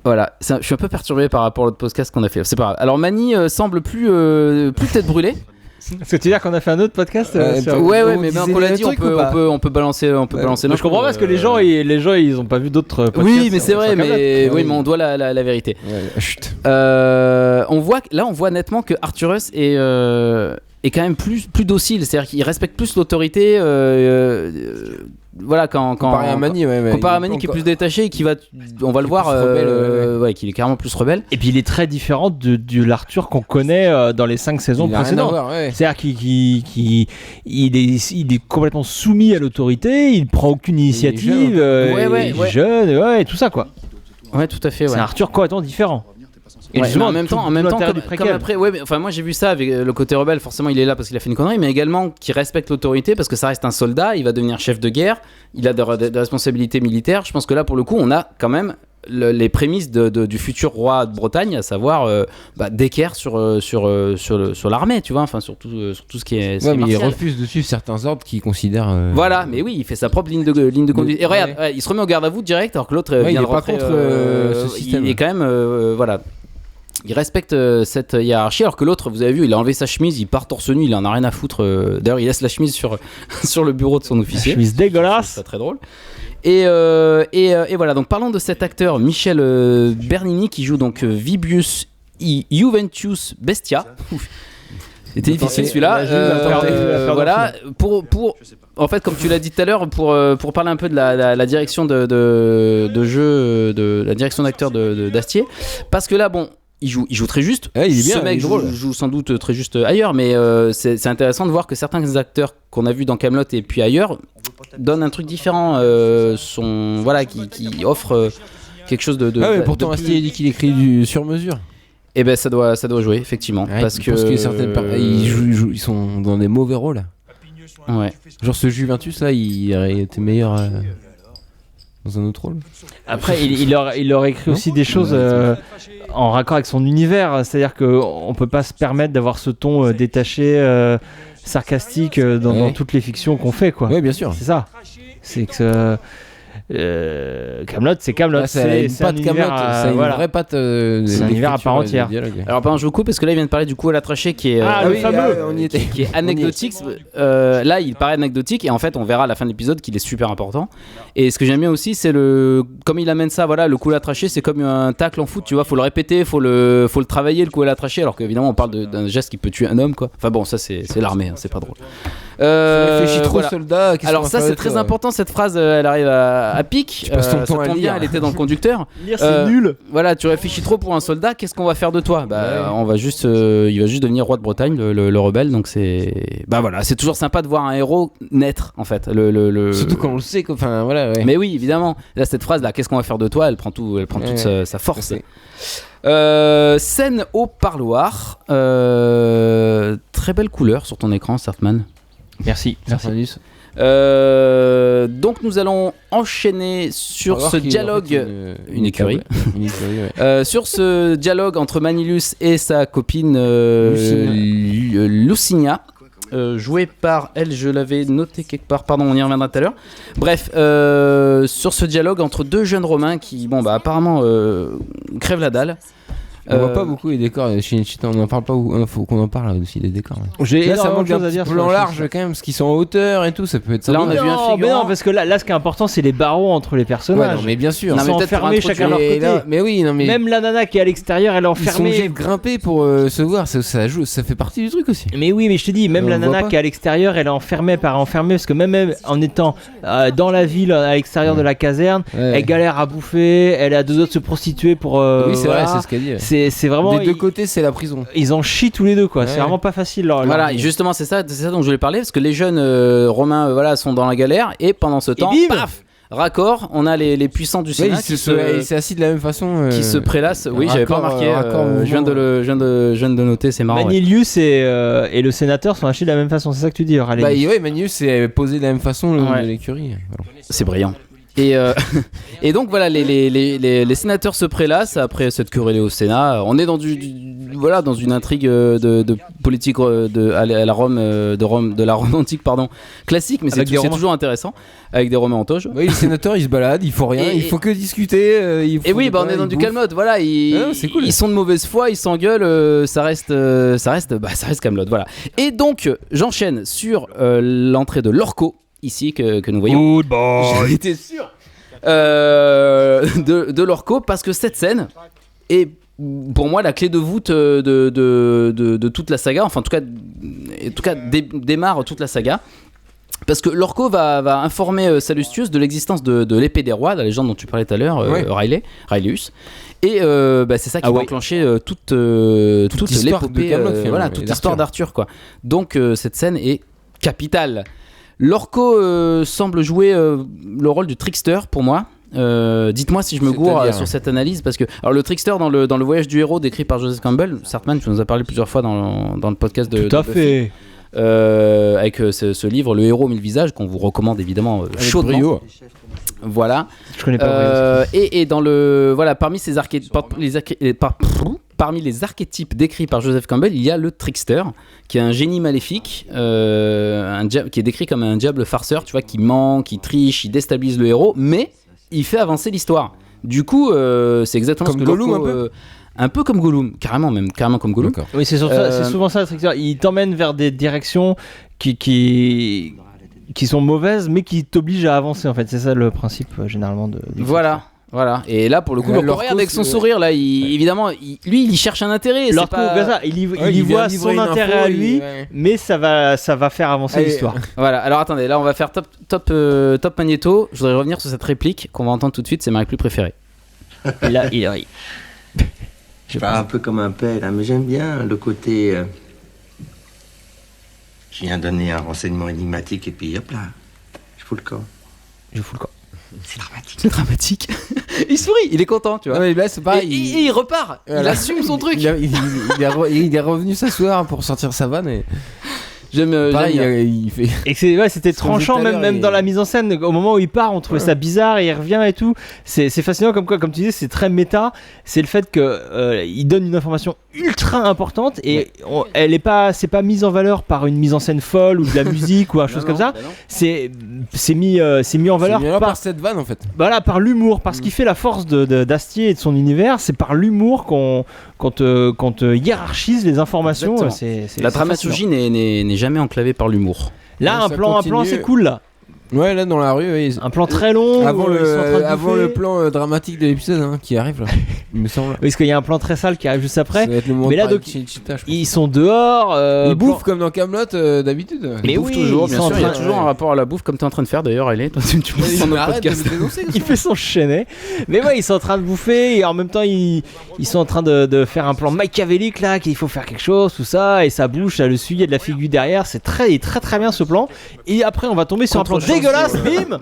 Voilà, je suis un peu perturbé par rapport à l'autre podcast qu'on a fait. C'est pas grave. Alors Mani semble plus tête brûlée. Est-ce que tu veux dire qu'on a fait un autre podcast Ouais, mais maintenant qu'on l'a dit, on peut balancer. Je comprends pas parce que les gens ils ont pas vu d'autres podcasts. Oui, mais c'est vrai, mais on doit la vérité. Chut. On voit nettement que Arthurus est quand même plus docile, c'est-à-dire qu'il respecte plus l'autorité. Voilà, comparé à Mani, comparé à Mani qui est plus détaché et on va le voir, qu'il est carrément plus rebelle. Et puis il est très différent de l'Arthur qu'on connaît dans les 5 saisons précédentes. C'est-à-dire qu'il est complètement soumis à l'autorité, il prend aucune initiative, il est jeune, tout ça quoi. Ouais, tout à fait. C'est un Arthur complètement différent. Et justement, en même temps, comme après, moi j'ai vu ça avec le côté rebelle. Forcément, il est là parce qu'il a fait une connerie, mais également qui respecte l'autorité parce que ça reste un soldat. Il va devenir chef de guerre. Il a des responsabilités militaires. Je pense que là, pour le coup, on a quand même les prémices du futur roi de Bretagne, à savoir d'équerre sur l'armée, tu vois, enfin sur tout ce qui est. Ouais, mais il refuse de suivre certains ordres qu'il considère. Voilà, mais oui, il fait sa propre ligne de conduite. Et regarde, il se remet au garde à vous direct, alors que l'autre vient de rentrer. Pas contre ce système. Il est quand même, voilà. Il respecte cette hiérarchie, alors que l'autre, vous avez vu, il a enlevé sa chemise, il part torse nu, il en a rien à foutre. D'ailleurs, il laisse la chemise sur le bureau de son officier. Chemise dégueulasse. C'est très drôle. Et voilà, donc parlons de cet acteur Michel Bernini qui joue donc Vibius Juventus Bestia. C'était difficile celui-là. Voilà, pour en fait, comme tu l'as dit tout à l'heure, pour parler un peu de la direction de jeu, de la direction d'acteur d'Astier, parce que là, bon. Il joue très juste. Il est bien, ce mec joue sans doute très juste ailleurs, mais c'est intéressant de voir que certains acteurs qu'on a vus dans Kaamelott et puis ailleurs donnent un truc différent, qui offrent quelque chose de. Ah ouais, pourtant Astier dit qu'il écrit sur mesure. Et ben ça doit jouer effectivement, parce que certaines ils sont dans des mauvais rôles. Ouais. Genre ce Juventus là, il aurait été meilleur. Dans un autre rôle. Après, il aurait écrit aussi des choses en raccord avec son univers, c'est-à-dire qu'on peut pas se permettre d'avoir ce ton détaché, sarcastique dans toutes les fictions qu'on fait, quoi. Oui, bien sûr. C'est ça. C'est que Kaamelott, c'est Kaamelott. C'est un univers, c'est une vraie patte. C'est un univers à part entière. Alors, pardon, je vous coupe parce que là, il vient de parler du coup à la trachée qui est le fameux, qui est anecdotique. Là, il paraît anecdotique et en fait, on verra à la fin de l'épisode qu'il est super important. Et ce que j'aime bien aussi, c'est comme il amène ça, voilà, le coup à la trachée, c'est comme un tacle en foot, tu vois, faut le répéter, faut le travailler, le coup à la trachée, alors qu'évidemment, on parle d'un geste qui peut tuer un homme, quoi. Enfin bon, ça, c'est l'armée, hein, c'est pas drôle. Réfléchis trop, soldat. Alors ça, c'est très important, cette phrase, elle arrive à pic. Tu passes ton temps à lire. Bien, elle était dans le conducteur. Lire, c'est nul. Voilà, tu réfléchis trop pour un soldat, qu'est-ce qu'on va faire de toi ? On va juste, il va juste devenir roi de Bretagne, le rebelle, donc c'est... voilà, c'est toujours sympa de voir un héros naître, en fait. Surtout quand on le sait, enfin voilà. Ouais. Mais oui, évidemment. Là, cette phrase-là, qu'est-ce qu'on va faire de toi ? Elle prend toute sa force. Scène au parloir. Très belle couleur sur ton écran, Sartman. Merci. Donc nous allons enchaîner sur ce dialogue, une écurie, sur ce dialogue entre Manilius et sa copine Lucinia, jouée par elle, je l'avais noté quelque part, pardon, on y reviendra tout à l'heure. Bref, sur ce dialogue entre deux jeunes Romains qui, apparemment crèvent la dalle. On voit pas beaucoup les décors de Shinichita, on en parle pas, faut qu'on en parle aussi des décors. J'ai Là, ça énormément manque de choses d'un à dire. petit sur plan la large quand même, parce qu'ils sont en hauteur et tout, ça peut être Là, sympa. on a vu un mais figurant. non, parce que là, ce qui est important, c'est les barreaux entre les Ouais, personnages. non, mais bien sûr. Ils Non, mais sont peut-être pour enfermés chacun de leur Et côté. là- mais oui, non mais Même la nana qui est à l'extérieur, elle est ils sont enfermée. obligés de grimper pour se voir, ça joue, ça fait partie du truc aussi. Mais oui, mais je te dis, même On la le voit nana pas. qui est à l'extérieur, elle est enfermée parce que même en étant dans la ville, à l'extérieur de la caserne, Ouais. elle galère à bouffer, elle est à deux doigts de se prostituer pour. Oui, c'est voilà. vrai, c'est ce qu'elle dit. C'est vraiment. Des deux côtés, c'est la prison. Ils en chient tous les deux, quoi. Ouais. C'est vraiment pas facile. Voilà, et justement, c'est ça dont je voulais parler, parce que les jeunes romains voilà, sont dans la galère, et pendant ce temps, bim paf, raccord, on a les puissants du Sénat il s'est assis de la même façon. qui se prélassent. Oui, j'avais pas raccord, remarqué. raccord Je viens de noter, c'est marrant. Ouais. Manilius et le sénateur sont assis de la même façon. C'est ça que tu dis, Aurélien. Bah ouais, Manius s'est posé de la même façon le long Ouais. de l'écurie. Voilà. C'est brillant. Et donc voilà, les sénateurs se prélassent après s'être querellés au Sénat. On est dans voilà, dans une intrigue de politique à la Rome, de la Rome antique, pardon, classique, mais c'est Avec des Romains. toujours intéressant avec des Romains en toge. Oui, les sénateurs ils se baladent, il faut rien, Et- il faut que discuter. Et oui, bah on est dans du Camelot, voilà. c'est cool. Ils sont de mauvaise foi, ils s'engueulent, ça reste Camelot, voilà. Et donc j'enchaîne sur l'entrée de Lorco ici que nous voyons. Good boy. J'étais sûr de Lorco parce que cette scène est pour moi la clé de voûte de toute la saga. Enfin, en tout cas démarre toute la saga. Parce que Lorco va informer Sallustius de l'existence de l'épée des rois, la légende dont tu parlais tout à l'heure, Ouais. Rayleus. Et c'est ça qui va ouais. enclencher toute l'histoire l'épopée, de Camelot, finalement, voilà, et toute d'Arthur. l'histoire d'Arthur, quoi. Donc cette scène est capitale. Lorco semble jouer le rôle du trickster pour moi. Dites-moi si je me gourre C'est-à-dire sur cette analyse, parce que alors le trickster dans le voyage du héros décrit par Joseph Campbell, Sartman, tu nous as parlé plusieurs fois dans le podcast de Tout à Buffy. fait. Avec ce livre Le héros aux mille visages qu'on vous recommande évidemment chaudement. brio. Voilà. Je connais pas. Et dans le voilà, parmi les archétypes décrits par Joseph Campbell, il y a le trickster qui est un génie maléfique, qui est décrit comme un diable farceur, tu vois, qui ment, qui triche, il déstabilise le héros, mais il fait avancer l'histoire. Du coup, c'est exactement Comme ce que Gollum, Lorco, un peu comme Gollum, carrément comme Gollum. D'accord. Oui, c'est souvent ça le trickster. Il t'emmène vers des directions qui sont mauvaises, mais qui t'obligent à avancer, en fait. C'est ça le principe, généralement, du Voilà. Voilà, et là pour le coup, Ouais, Lorco Lorco, regarde avec son c'est- sourire là, évidemment, lui il y cherche un intérêt. c'est Lorco, pas- ben ça, il y vient voit livrer son une intérêt info, à lui, ouais. mais ça va faire avancer Allez, l'histoire. Voilà, alors attendez, là on va faire top Magneto. Je voudrais revenir sur cette réplique qu'on va entendre tout de suite, c'est ma réplique préférée. Et là, il rit. Je parle un peu comme un père, hein, mais j'aime bien le côté. Je viens donner un renseignement énigmatique et puis hop là, je fous le camp. Je fous le camp. C'est dramatique. C'est dramatique. Il sourit, il est content, tu vois. Ah, mais là c'est pareil. Et il repart, il Voilà. assume son truc. Il est revenu s'asseoir pour sortir sa vanne et J'aime pareil, bien. il fait. Et c'était Ce qu'on disait tranchant, tout à l'heure, même et- dans la mise en scène. Au moment où il part, on trouvait ça bizarre et il revient et tout. C'est fascinant, comme quoi, comme tu disais, c'est très méta. C'est le fait que il donne une information ultra importante et c'est pas mise en valeur par une mise en scène folle ou de la musique ou un chose comme ça. C'est mis en valeur par cette vanne en fait. Voilà, par l'humour, parce qu'il fait la force d'Astier et de son univers, c'est par l'humour qu'on hiérarchise les informations. Exactement. C'est La fascinant. dramaturgie n'est jamais enclavée par l'humour. Là, Ouais, un ça plan continue. c'est cool là. Ouais, là dans la rue, oui. Un plan très long. Avant où ils sont en train de avant bouffer. le plan dramatique de l'épisode hein, qui arrive là, il me semble. Oui, parce qu'il y a un plan très sale qui arrive juste après. Ça va être le moment Mais de là, parler donc, de Shinichita, je pense. Ils sont dehors. Ils plan- bouffent comme dans Camelot d'habitude. Mais Il bouffe oui, toujours, ils bien sont sûr. en Il y a train- toujours un rapport à la bouffe, comme tu es en train de faire d'ailleurs, elle est. Toi, tu Mais bouffes dans notre arrête de podcast. me dénoncer. Il fait son chenet. Mais ouais, ils sont en train de bouffer et en même temps, ils sont en train de faire un plan machiavélique là, qu'il faut faire quelque chose, tout ça. Et ça bouge, ça le suit, il y a de la figure derrière. C'est très bien ce plan. Et après, on va tomber sur un plan dégueulasse, bim!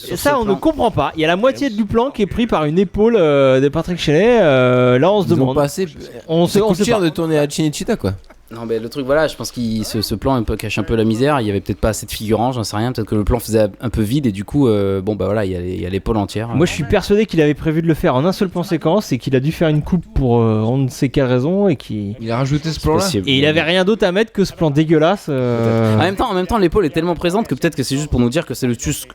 Et ça, on ne comprend pas. Il y a la moitié du plan qui est pris par une épaule de Patrick Chenet. Là, on se Ils ont demande. passé. On C'est sait cher pas. de tourner à Shinichita quoi. Non, mais le truc, voilà, je pense que ce plan un peu cache un peu la misère. Il y avait peut-être pas assez de figurants, j'en sais rien. Peut-être que le plan faisait un peu vide et du coup, bon bah voilà, il y a l'épaule entière. Moi, je suis persuadé qu'il avait prévu de le faire en un seul plan séquence et qu'il a dû faire une coupe pour on ne sait quelle raison et Il a rajouté ce plan-là. et il avait rien d'autre à mettre que ce plan dégueulasse. En même temps, l'épaule est tellement présente que peut-être que c'est juste pour nous dire que c'est le Tusk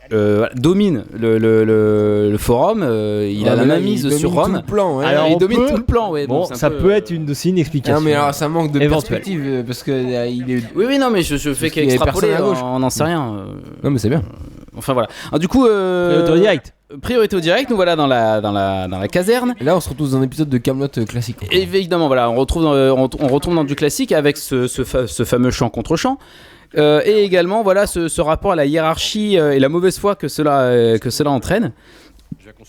domine le forum. Il a la main mise sur Rome. Tout le plan, ouais. Alors, il domine tout le plan, ouais. Bon, donc c'est un ça peu, peut être aussi une explication. Non, mais alors ça manque de Éventuel. perspective parce que il est. Oui, non, mais je fais qu'il y avait qu'extrapoler, personne à gauche. on n'en sait rien. Non, mais c'est bien. Enfin voilà. Alors, du coup, Priorité direct. priorité au direct, nous voilà dans la caserne. Et là, on se retrouve dans un épisode de Kaamelott classique. Et évidemment, voilà, on retourne dans du classique avec ce fameux chant contre chant. Et également, voilà, ce rapport à la hiérarchie et la mauvaise foi que cela entraîne.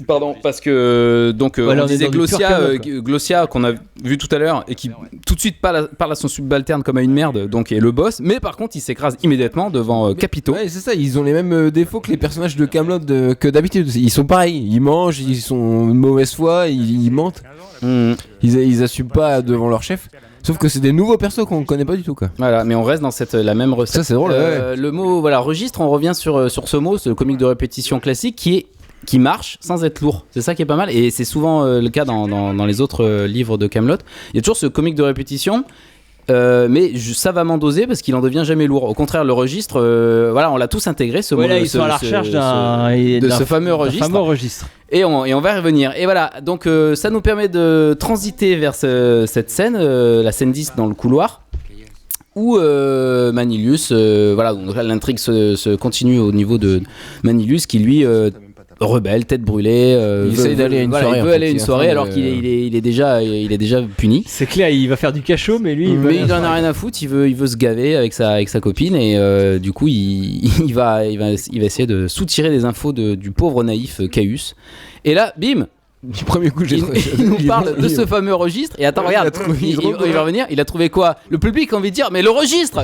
Pardon, parce que donc Voilà, on on est disait dans du pur Kaamelott, quoi. Glossia qu'on a vu tout à l'heure et qui tout de suite parle à son subalterne comme à une merde, donc est le boss, mais par contre il s'écrase immédiatement devant Capito. Ouais, c'est ça, ils ont les mêmes défauts que les personnages de Kaamelott que d'habitude. Ils sont pareils, ils mangent, ils sont de mauvaise foi, ils mentent. Ils assument pas devant leur chef. Sauf que c'est des nouveaux persos qu'on connaît pas du tout, quoi. Voilà, mais on reste dans la même recette. Ça, c'est drôle, ouais. Le mot, voilà, registre, on revient sur ce mot, ce comique de répétition classique qui marche sans être lourd. C'est ça qui est pas mal, et c'est souvent le cas dans les autres livres de Kaamelott. Il y a toujours ce comique de répétition, mais savamment dosé parce qu'il en devient jamais lourd. Au contraire, le registre, voilà, on l'a tous intégré. Ils sont à la recherche de ce fameux registre. Et on va y revenir. Et voilà, donc ça nous permet de transiter vers cette scène, la scène 10 dans le couloir, où Manilius, voilà, donc là, l'intrigue se continue au niveau de Manilius qui lui rebelle, tête brûlée, il essaye d'aller à une soirée. Il veut aller à une soirée alors qu'il est déjà puni. C'est clair, il va faire du cachot, mais lui, Mais il en a rien à foutre. Il veut se gaver avec sa copine et du coup il va essayer de soutirer des infos du pauvre naïf Caius. Et là, bim. Du premier coup, il nous parle de ce fameux registre. Et attends, regarde, il va revenir. Il a trouvé quoi? Le public a envie de dire, mais le registre,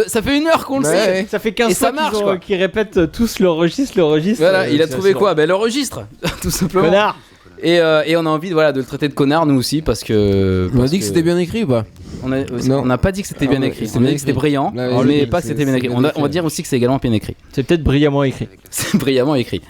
ça fait 1 heure qu'on le sait. Ça fait 15 et fois ça marche, qu'ils répètent tous le registre. Voilà, il a trouvé quoi? Ben le registre, tout simplement. Connard. Et on a envie de le traiter de connard nous aussi parce que. On a dit que c'était bien écrit ou pas? On n'a pas dit que c'était bien écrit. On a dit que c'était brillant, mais pas que c'était bien écrit. On va dire aussi que c'est également bien écrit. C'est peut-être brillamment écrit. C'est brillamment écrit.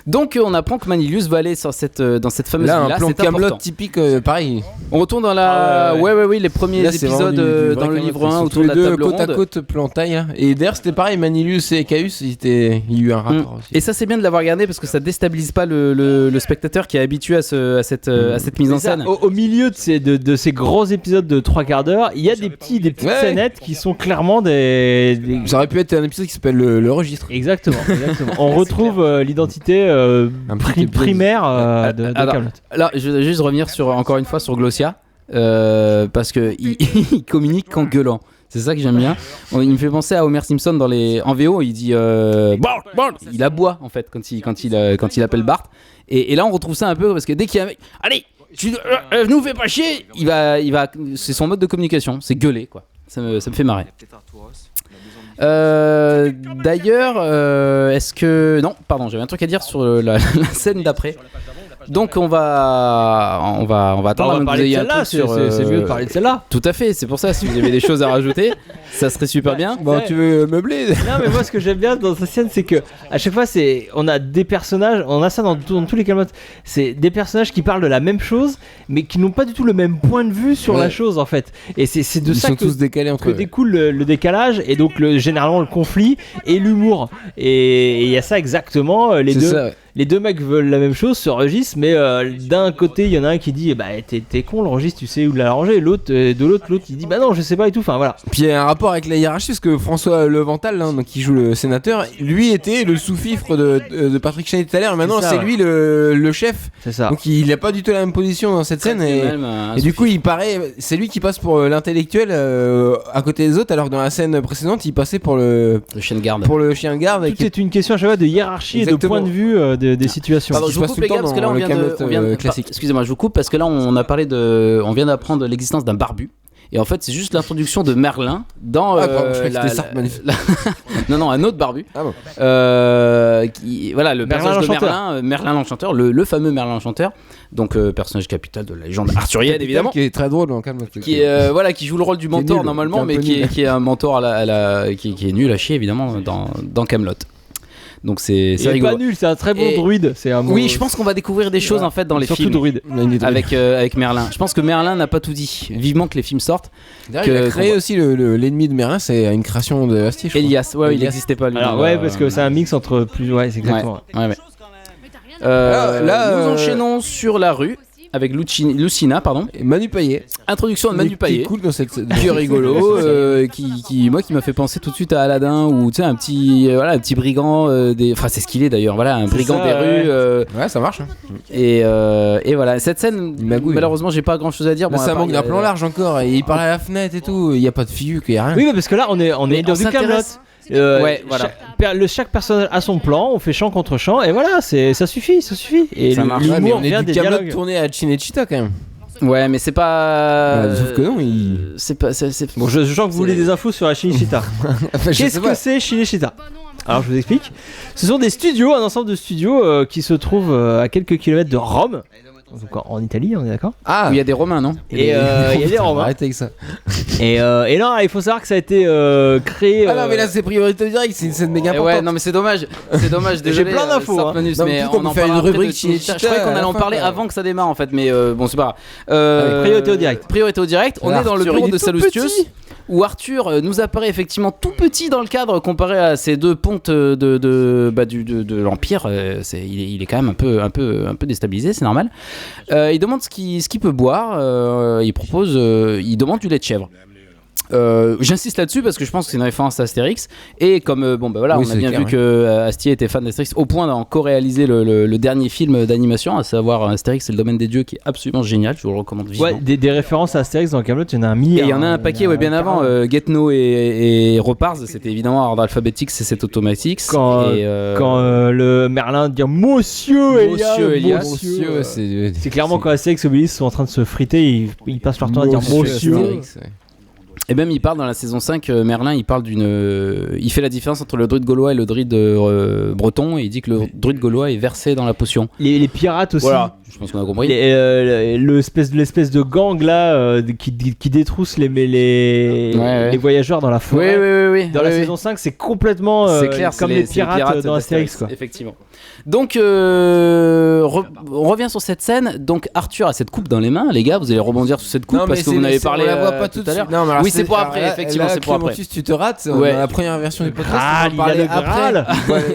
Donc on apprend que Manilius va aller dans cette fameuse villa. Là, un plan c'est Kaamelott important. typique, pareil. On retourne dans la... Ouais, les premiers Là, c'est épisodes dans le livre 1 autour de la table côte à ronde. côte, plan taille. Hein. Et d'ailleurs, c'était pareil, Manilius et Caius, il y a eu un rapport aussi. Et ça, c'est bien de l'avoir regardé parce que ça déstabilise pas le spectateur qui est habitué à cette mise en scène. Au milieu de ces gros épisodes de 3 quarts d'heure, il y a des petites scénettes qui sont clairement des... Ça aurait pu être un épisode qui s'appelle le registre. Exactement. On retrouve l'identité primaire de Kaamelott. Là, je vais juste revenir encore une fois sur Glossia parce que il communique qu'en gueulant. C'est ça que j'aime bien. Il me fait penser à Homer Simpson en VO. Il dit Bart, Bart. Il aboie en fait quand il appelle Bart. Et là on retrouve ça un peu parce que dès qu'il y a un mec, allez, tu nous fais pas chier. Il va. C'est son mode de communication. C'est gueuler quoi. Ça me fait marrer. D'ailleurs, est-ce que... Non, pardon, j'avais un truc à dire sur la scène d'après. Donc on va attendre on va parler de celle-là, c'est mieux de parler de celle-là. Tout à fait, c'est pour ça, si vous avez des choses à rajouter, ça serait super bien. Bon, tu veux meubler? Non, mais moi ce que j'aime bien dans cette scène, c'est que à chaque fois, on a des personnages, on a ça dans tous les Kaamelott, c'est des personnages qui parlent de la même chose, mais qui n'ont pas du tout le même point de vue sur la chose en fait. Et c'est de ça sont tous décalés entre eux. découle le décalage et donc généralement le conflit et l'humour. Et il y a ça exactement, les deux. Ça, ouais. Les deux mecs veulent la même chose, ce registre, mais d'un côté il y en a un qui dit bah t'es con le registre, tu sais où l'arranger, l'autre il dit bah non je sais pas et tout, enfin voilà. Puis il y a un rapport avec la hiérarchie parce que François Levental hein, qui joue le sénateur, lui était le sous-fifre de Patrick Chaney tout à l'heure, et maintenant c'est lui le chef. C'est ça. Donc il a pas du tout la même position dans cette scène et du coup il paraît, c'est lui qui passe pour l'intellectuel à côté des autres, alors que dans la scène précédente il passait pour le chien de garde. Pour le chien de garde. Tout est une question à chaque fois de hiérarchie. Exactement. Et de point de vue des situations. Pardon, je vous coupe les gars parce que là on vient de... Excusez-moi, je vous coupe parce que là on vient d'apprendre l'existence d'un barbu. Et en fait, c'est juste l'introduction de Merlin dans non, un autre barbu. Ah bon. Voilà, le personnage de l'Enchanteur. Merlin l'Enchanteur, le fameux Merlin l'Enchanteur. Donc personnage capital de la légende arthurienne, évidemment. Qui est très drôle dans Camelot. Qui joue le rôle du mentor nul, normalement, mais qui est un mentor qui est nul à chier évidemment dans Camelot. Donc c'est rigolo. Pas nul, c'est un très bon druide. Oui, je pense qu'on va découvrir des choses en fait dans les films. Druide. Avec Merlin. Je pense que Merlin n'a pas tout dit. Vivement que les films sortent. D'ailleurs, il a créé aussi l'ennemi de Merlin, c'est une création de Astier. Elias, il n'existait pas lui. Alors parce que c'est un mix entre plus. Ouais, c'est exactement. Ouais. Nous enchaînons sur la rue avec Lucina, pardon. Et Manu Payet. Introduction de Manu Payet. Qui est cool dans cette. Qui est rigolo, qui m'a fait penser tout de suite à Aladdin ou tu sais un petit brigand enfin c'est ce qu'il est d'ailleurs, voilà, un brigand des rues. Ouais, ça marche. Hein. Et voilà, cette scène malheureusement j'ai pas grand chose à dire. Ça manque d'un plan large encore. Et il parle à la fenêtre et tout. Il y a pas de figure, il y a rien. Oui, mais parce que là on est dans du Camelot. Voilà. Chaque personnage a son plan, on fait champ contre champ et voilà, ça suffit. Et ça marche. l'humour on est vient du des Camelot dialogues. tourné à Cinecittà quand même. Ouais, mais c'est pas. Sauf que non, c'est pas. Bon, je sens que vous voulez des infos sur la Cinecittà. Qu'est-ce que c'est Cinecittà ? Alors je vous explique. Ce sont des studios, un ensemble de studios qui se trouvent à quelques kilomètres de Rome. Donc en Italie, on est d'accord ? Où il y a des Romains, non ? Et il y a des Romains. Arrêtez avec ça. Et non, il faut savoir que ça a été créé. Ah non, mais là c'est priorité direct, c'est une scène méga importante. Ouais, non, mais c'est dommage. J'ai plein d'infos. Mais on en fait une rubrique Cinecittà. Je croyais qu'on allait en parler avant que ça démarre en fait, mais bon, c'est pas grave. Priorité au direct. Priorité au direct. On est dans le bureau de Sallustius. Où Arthur nous apparaît effectivement tout petit dans le cadre comparé à ces deux pontes de l'Empire. Il est quand même un peu déstabilisé, c'est normal. Il demande ce qu'il peut boire. Il demande du lait de chèvre. J'insiste là-dessus parce que je pense que c'est une référence à Astérix et comme on a bien vu que Astier était fan d'Astérix au point d'en co-réaliser le dernier film d'animation, à savoir Astérix et le domaine des dieux, qui est absolument génial, je vous le recommande vivement. Ouais, des références à Astérix dans Camelot, il y en a un milliard. Et il y en a un paquet bien avant. Getno et Repars, c'était évidemment ordre alphabétique, c'est automatique. Quand le Merlin dit Monsieur Elias, c'est clairement quand Astérix et Obélix sont en train de se friter, ils passent leur temps à dire Monsieur. Et même il parle dans la saison 5, Merlin il parle il fait la différence entre le druide gaulois et le druide breton, et il dit que le druide gaulois est versé dans la potion. Les pirates aussi. Voilà, je pense qu'on a compris. L'espèce de gang là qui détrousse les voyageurs dans la forêt. Oui. Dans la saison 5, c'est complètement c'est clair, comme les pirates dans Astérix, quoi. Effectivement. Donc on revient sur cette scène. Donc Arthur a cette coupe dans les mains, les gars, vous allez rebondir sur cette coupe parce que vous n'avez parlé on la voit pas tout à l'heure. Oui, c'est pour après, effectivement, c'est pour après. Tu te rates, dans la première version du podcast, il a le Graal.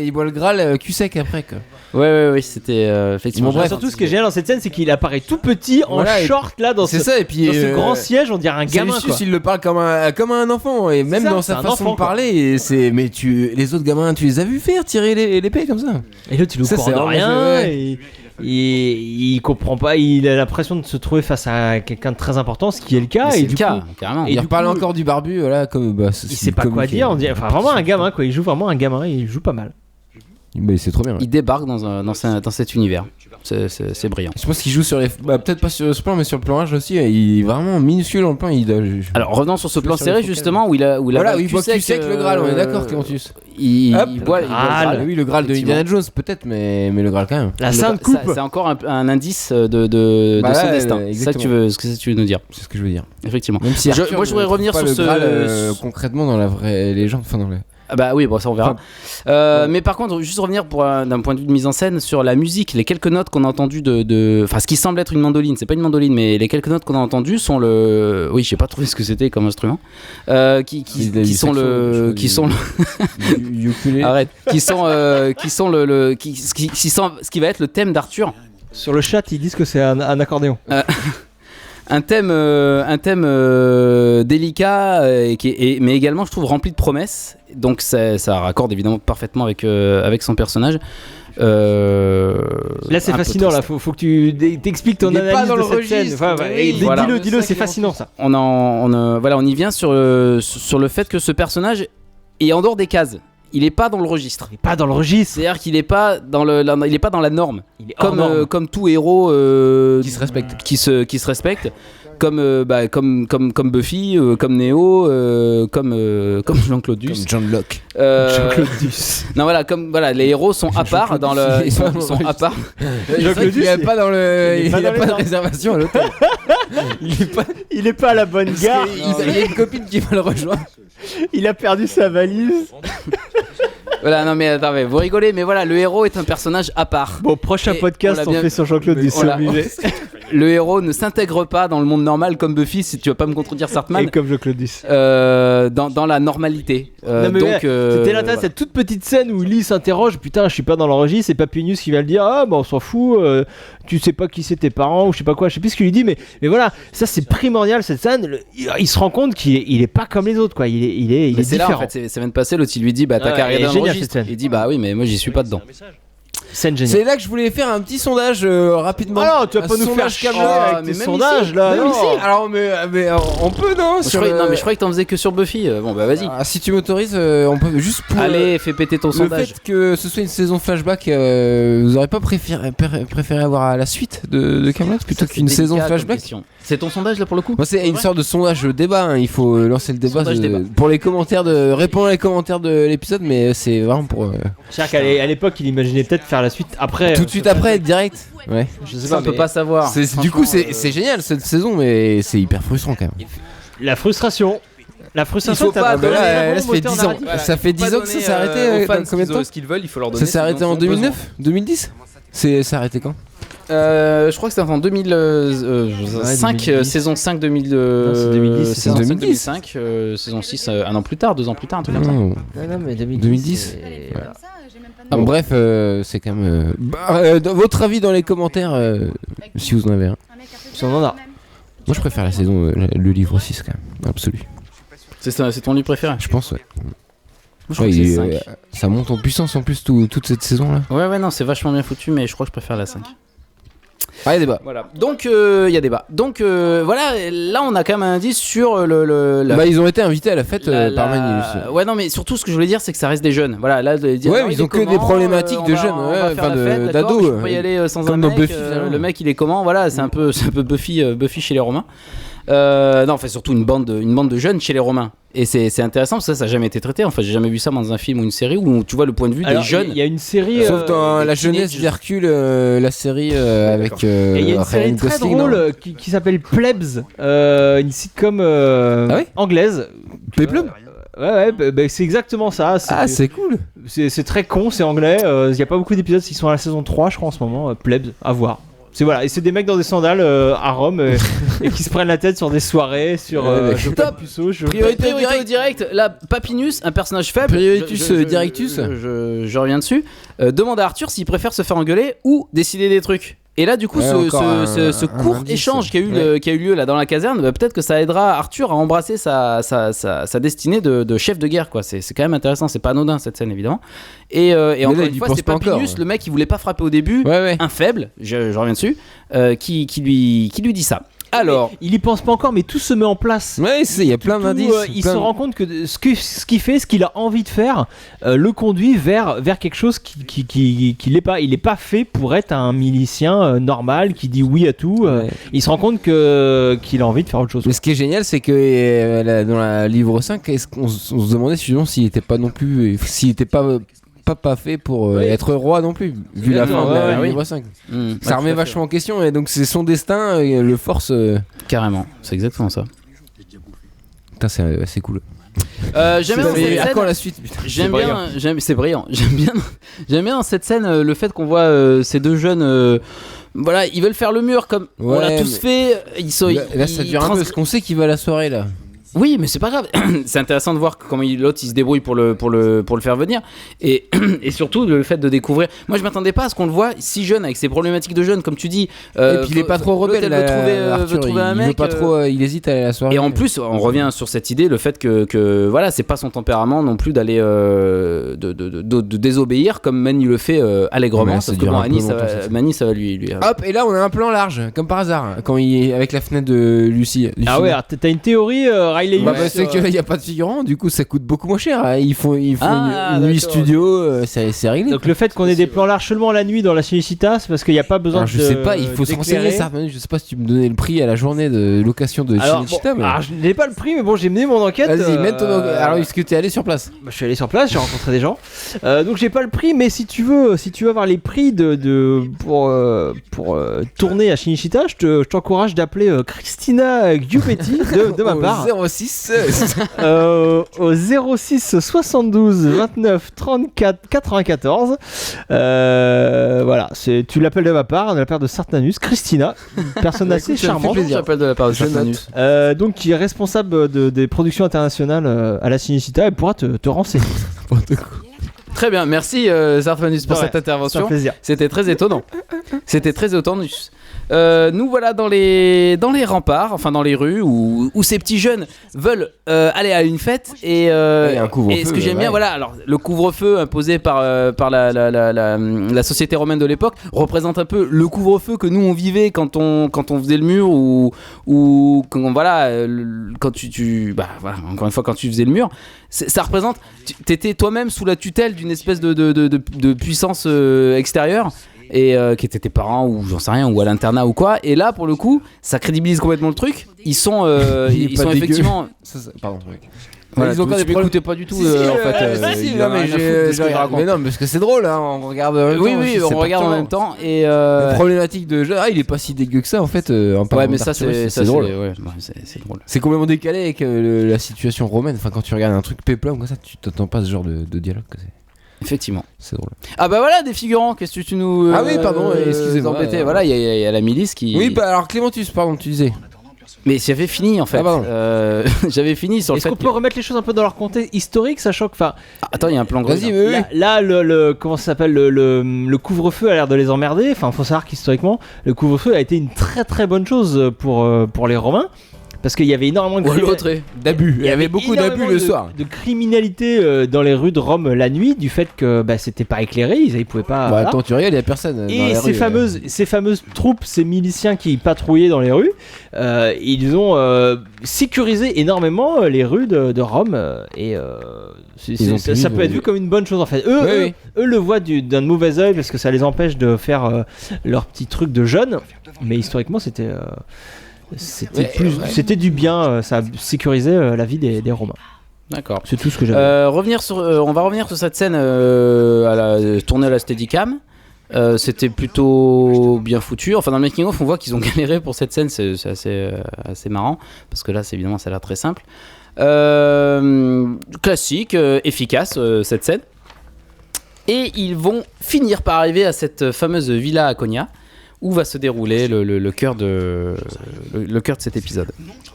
Il boit le Graal cul sec après, quoi. Ouais, c'était effectivement. Bref, surtout ce qui est génial dans cette scène, c'est qu'il apparaît tout petit en short là dans ce grand siège, on dirait un gamin, quoi. Il le parle comme un enfant, et même dans sa façon de parler, mais les autres gamins, tu les as vus faire tirer l'épée comme ça. Et l'autre il est au courant de rien, il comprend pas, il a l'impression de se trouver face à quelqu'un de très important, ce qui est le cas. C'est le cas, carrément. Il reparle encore du barbu, voilà, comme il sait pas quoi dire, on dirait, enfin vraiment un gamin, quoi. Il joue vraiment un gamin, il joue pas mal. Mais c'est trop bien. Il débarque dans cet univers. C'est brillant. Je pense qu'il joue sur les. Peut-être pas sur ce plan, mais sur le plan large aussi. Il est vraiment minuscule dans le plan. Alors revenons sur ce plan serré justement où il boit cul sec le Graal. On est d'accord, Clémentus. Il boit le Graal. Oui, le Graal de Indiana Jones peut-être, mais le Graal quand même. La Sainte Coupe. C'est encore un indice de son destin. C'est ça que tu veux nous dire. C'est ce que je veux dire. Effectivement. Même si moi je voudrais revenir sur ce Graal concrètement dans la vraie légende, enfin dans le. Ah bah oui, bon, ça on verra. Mais par contre, juste revenir d'un point de vue de mise en scène sur la musique, les quelques notes qu'on a entendues enfin ce qui semble être une mandoline, c'est pas une mandoline, mais les quelques notes qu'on a entendues sont oui, j'ai pas trouvé ce que c'était comme instrument, qui sont le arrête, qui sont ce qui va être le thème d'Arthur. Sur le chat, ils disent que c'est un accordéon. Un thème délicat, mais également je trouve rempli de promesses, donc ça raccorde évidemment parfaitement avec son personnage. Là c'est fascinant, là faut que tu t'expliques ton analyse de cette scène. Enfin, dis-le, c'est fascinant ça. On y vient sur le fait que ce personnage est en dehors des cases. il est pas dans le registre. Il est pas dans le registre. C'est-à-dire qu'il est pas dans il est pas dans la norme. Il est hors norme. Comme tout héros Qui se respecte. qui se respecte. Comme Buffy, comme Neo, comme Jean-Claude Duss. Comme John Locke. Jean-Claude Duss. Non voilà, les héros sont à part dans le, ils sont à part. Jean-Claude Duss, il a pas dans le, il a pas de normes. réservation à l'hôtel. Il est pas à la bonne gare. Il y a une copine qui va le rejoindre. Il a perdu sa valise. Voilà, non mais attends, vous rigolez, mais voilà, le héros est un personnage à part. Bon, prochain Et podcast, on bien- fait sur Jean-Claude Duss. Voilà. obligé. Le héros ne s'intègre pas dans le monde normal comme Buffy, si tu vas pas me contredire Sartman. Et comme Jean-Claude Duss. Dans la normalité. Non, mais donc, c'était l'intérêt, voilà. cette toute petite scène où Lee s'interroge, putain, je suis pas dans le registre, c'est Papinius qui va le dire, ah bah on s'en fout, tu sais pas qui c'est tes parents ou je sais pas quoi, je sais plus ce qu'il lui dit, mais voilà, ça c'est primordial cette scène. Il se rend compte qu'il est pas comme les autres, quoi. Il est Mais c'est là différent. en fait, c'est même passé. L'autre il lui dit, bah t'as Ouais, qu'à elle est regarder dans le géniale, registre. cette scène. Il dit, bah oui, mais moi j'y suis pas dedans. Scène géniale. C'est là que je voulais faire un petit sondage rapidement. Alors, tu vas pas Un nous faire sondage chialer Camelot. avec mais tes même sondages ici, là. même non. ici. Alors, mais on peut, non Je croyais que t'en faisais que sur Buffy. Bon bah vas-y. Ah, si tu m'autorises, on peut juste pour Allez, fais péter ton le sondage. fait que ce soit une saison flashback, vous aurez pas préféré avoir la suite de Camelot plutôt Ça, qu'une c'est saison délicat comme flashback? question. C'est ton sondage là pour le coup? Moi, c'est une sorte de sondage débat. Il faut lancer le débat, Sondage débat. pour les commentaires répondre à les commentaires de l'épisode, mais c'est vraiment pour C'est-à-dire qu'à l'époque, il imaginait peut-être faire la suite après. tout de suite après direct. Ouais. Je sais Ça, pas, on peut mais pas savoir. Du coup, c'est génial cette saison, mais c'est hyper frustrant quand même. la frustration. La frustration, Il faut t'as pas donné donner- un là, bon ça fait moteur 10 ans. narratif. Ça fait 10 ans que ça s'est arrêté. Dans combien de temps ce qu'ils veulent, il faut leur Ça s'est arrêté en 2009 2010 C'est arrêté quand Je crois que c'était en 2005, 2010. saison 5 2000, Non, c'est 2010, c'est saison ça. 5 2010. 2005, saison 6 un an plus tard, 2 ans plus tard, un truc comme ça. Non. Non, mais 2010. c'est- Voilà. Bon, bref, c'est quand même. Votre avis dans les commentaires, si vous en avez un. Si on en a. Moi, je préfère la saison, le livre 6 quand même, absolu. C'est ton livre préféré? Je pense, ouais. Moi, je crois Ouais, que c'est il est, 5. ça monte en puissance en plus toute cette saison là. Ouais, non, c'est vachement bien foutu, mais je crois que je préfère la 5. Allez, débat. Voilà. Donc, il y a débat. Donc, voilà, là, on a quand même un indice sur la. Bah, ils ont été invités à la fête par Manilus. Ouais, non, mais surtout, ce que je voulais dire, c'est que ça reste des jeunes. Voilà, là, de dire, Ouais, alors, mais il ils ont est que des comment, problématiques on de va- jeunes, on ouais, va faire enfin, la fête, d'accord, d'ados, je peux pas y aller sans comme un dans mec. Buffy, finalement. Le mec, il est comment? Voilà, c'est un peu Buffy chez les Romains. Non, enfin, surtout une bande de jeunes chez les Romains. Et c'est intéressant parce que ça n'a jamais été traité. Enfin, j'ai jamais vu ça dans un film ou une série où tu vois le point de vue Alors, des jeunes. il y a une série. Sauf dans des La jeunesse teenagers. d'Hercule, la série avec. Et il y a une série Ryan très Gosling, drôle non qui s'appelle Plebs, une sitcom Ah ouais anglaise. Peplum Ouais, bah, c'est exactement ça. Ah, c'est cool. C'est très con, c'est anglais. Il n'y a pas beaucoup d'épisodes qui sont à la saison 3, je crois, en ce moment. Plebs, à voir. C'est voilà, et c'est des mecs dans des sandales à Rome et qui se prennent la tête sur des soirées, sur je veux pas de puceau, je veux pas- Priorité au direct, là, Papinus, un personnage faible. Prioritus directus. Je reviens dessus. Demande à Arthur s'il préfère se faire engueuler ou décider des trucs. Et là, du coup, Ouais, encore ce un court indice. échange qui a eu lieu là dans la caserne, bah, peut-être que ça aidera Arthur à embrasser sa destinée de chef de guerre, quoi. C'est quand même intéressant, c'est pas anodin cette scène évidemment. Et encore là, il une y fois, pense c'est pas Papinus, encore. le mec qui voulait pas frapper au début, Ouais. un faible, je reviens dessus, qui lui dit ça. Alors, il y pense pas encore, mais tout se met en place. Ouais, il y a plein Tout, d'indices. il se rend compte que ce qu'il fait, ce qu'il a envie de faire, le conduit vers quelque chose qu'il n'est pas. Il n'est pas fait pour être un milicien normal qui dit oui à tout. Ouais. Il se rend compte qu'il a envie de faire autre chose. Mais ce qui est génial, c'est que dans la livre 5, on se demandait justement s'il était pas non plus. S'il était pas fait pour être roi non plus, vu la fin de la oui. livre 5. ouais, Ça remet tout à fait. vachement en question, et donc c'est son destin, le force. Carrément, c'est exactement ça. Putain, c'est cool. J'aime bien dans Mais cette à scène- quand la suite, putain. c'est brillant. J'aime bien dans cette scène le fait qu'on voit ces deux jeunes. Voilà, ils veulent faire le mur comme on l'a Ouais, tous fait. Ils sont. Là, ça dure un peu, parce qu'on sait qu'il va à la soirée là. Oui, mais c'est pas grave. C'est intéressant de voir comment l'autre il se débrouille pour le faire venir et surtout le fait de découvrir. Moi, je m'attendais pas à ce qu'on le voit si jeune avec ses problématiques de jeune, comme tu dis. Et puis il est pas trop rebelle. L'autre, elle veut trouver un il mec. veut pas trop, il hésite à aller à la soirée. Et en plus, on revient sur cette idée, le fait que voilà, c'est pas son tempérament non plus d'aller de désobéir comme Manny le fait allègrement. Ouais, ça sauf que dure bon, un peu Annie, longtemps, ça. Manny, ça va lui. Hop, et là on a un plan large, comme par hasard, quand il est avec la fenêtre de Lucie. Ah ouais, alors t'as une théorie, Riley Bah, Hughes, c'est qu'il n'y a pas de figurant, du coup ça coûte beaucoup moins cher. Hein. Ils font Ah, une nuit d'accord. studio, c'est réglé. Donc le fait qu'on ait des plans larges seulement la nuit dans la Cinecittà, c'est parce qu'il n'y a pas besoin Alors, de je sais pas, il faut se renseigner d'éclairer. ça. Je sais pas si tu me donnais le prix à la journée de location de Alors, Cinecittà, mais. alors, je n'ai pas le prix, mais bon, j'ai mené mon enquête. Vas-y, mets ton. Alors, est-ce que t'es allé sur place? Bah, je suis allé sur place, j'ai rencontré des gens. Donc j'ai pas le prix, mais si tu veux avoir les prix pour tourner à Cinecittà, je t'encourage d'appeler Christina Giupetti de ma part. 06 Au 06 72 29 34 94. Voilà, tu l'appelles de ma part, de la part de Sartanus, Christina, une personne assez charmante. J'appelle de la part de Sartanus. Donc qui est responsable des productions internationales à la Cinecittà, elle pourra te renseigner. Très bien, merci Sartanus pour Ouais, cette c'est un intervention. plaisir. C'était très étonnant. C'était très étonnant. Nous voilà dans les remparts, enfin dans les rues où ces petits jeunes veulent aller à une fête et un couvre-feu, et ce que j'aime bien, ouais. voilà, alors le couvre-feu imposé par la société romaine de l'époque représente un peu le couvre-feu que nous on vivait quand on faisait le mur ou quand voilà quand bah voilà, encore une fois quand tu faisais le mur, ça représente t'étais toi-même sous la tutelle d'une espèce de puissance extérieure. Et qui étaient tes parents ou j'en sais rien ou à l'internat ou quoi, et là pour le coup ça crédibilise complètement le truc. Ils sont ils pas sont dégueu. effectivement Pardon, oui. voilà, ils ont encore des problèmes. écoutez pas du tout Si, en fait si, il non, a mais rien à foutre de ce que je raconte. mais non, parce que c'est drôle, hein, on regarde en même temps. oui aussi, on c'est regarde en perturbant. même temps et La problématique de jeu, il est pas si dégueu que ça en fait. En ouais parlant mais ça d'Arthur, c'est drôle. ouais, c'est drôle. C'est complètement décalé avec la situation romaine. Enfin, quand tu regardes un truc péplum comme ça, tu t'entends pas ce genre de dialogue. Effectivement. C'est drôle. Ah bah voilà des figurants, qu'est-ce que tu nous Ah oui, pardon, excusez-moi. embêtais. Voilà, il y a la milice qui Oui, bah alors Clémentus, pardon, tu disais. mais j'avais fini en fait. Ah, pardon. J'avais fini sur le Est-ce fait qu'on peut remettre les choses un peu dans leur contexte historique, sachant que, enfin, attends, il y a un plan gros. Vas-y, oui. là, le comment ça s'appelle, le couvre-feu a l'air de les emmerder. Enfin, faut savoir qu'historiquement, le couvre-feu a été une très très bonne chose pour les Romains. Parce qu'il y avait énormément de D'abus. Il y avait beaucoup d'abus le soir. de criminalité dans les rues de Rome la nuit, du fait que c'était pas éclairé, ils pouvaient pas. Bah voilà. attends, tu regardes, il y a personne. dans Et les rues, ces fameuses troupes, ces miliciens qui patrouillaient dans les rues, ils ont sécurisé énormément les rues de Rome. Ça peut être vu comme une bonne chose en fait. Eux le voient d'un mauvais œil parce que ça les empêche de faire leur petit truc de jeunes. Mais historiquement, c'était du bien. Ça a sécurisé la vie des Romains. D'accord. C'est tout ce que j'avais. On va revenir sur cette scène tournée à la Steadicam. C'était plutôt bien foutu. Enfin, dans le making of, on voit qu'ils ont galéré pour cette scène. C'est assez marrant parce que là, évidemment, ça a l'air très simple. Classique, efficace cette scène. Et ils vont finir par arriver à cette fameuse villa à Konya, où va se dérouler le cœur de cet épisode.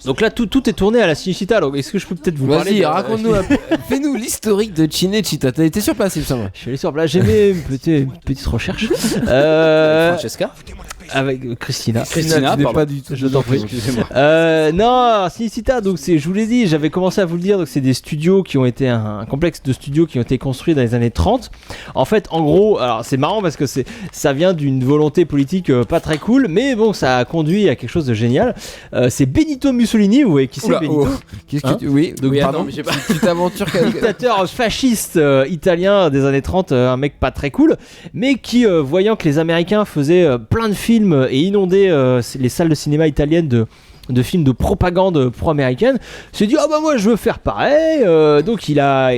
Donc là, tout est tourné à la Cinecittà. Donc, est-ce que je peux peut-être vous parler Vas-y, raconte-nous un peu. Fais-nous l'historique de Cinecittà. T'as été sur place, il me semble. Je suis allé sur place, j'ai fait une petite recherche. Francesca Avec Christina. Christina, pas du tout. Je t'en prie. Excusez-moi. Non, Cinecittà, donc je vous l'ai dit, j'avais commencé à vous le dire, donc c'est des studios qui ont été un complexe de studios qui ont été construits dans les années 30. En fait, en gros, alors c'est marrant parce que ça vient d'une volonté politique pas très cool, mais bon, ça a conduit à quelque chose de génial. C'est Benito Mussolini, vous voyez qui c'est Benito? Qu'est-ce que Hein tu. Oui, Oui, pardon. attends, mais j'ai pas. Tu t'aventures quelque. Dictateur fasciste italien des années 30, un mec pas très cool, mais qui, voyant que les Américains faisaient plein de films et inondaient les salles de cinéma italiennes de films de propagande pro-américaine, s'est dit moi je veux faire pareil. Donc il a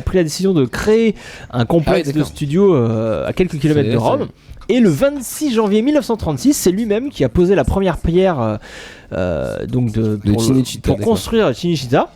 pris la décision de créer un complexe de studios à quelques kilomètres de Rome. Et le 26 janvier 1936, c'est lui-même qui a posé la première pierre pour construire Cinecittà.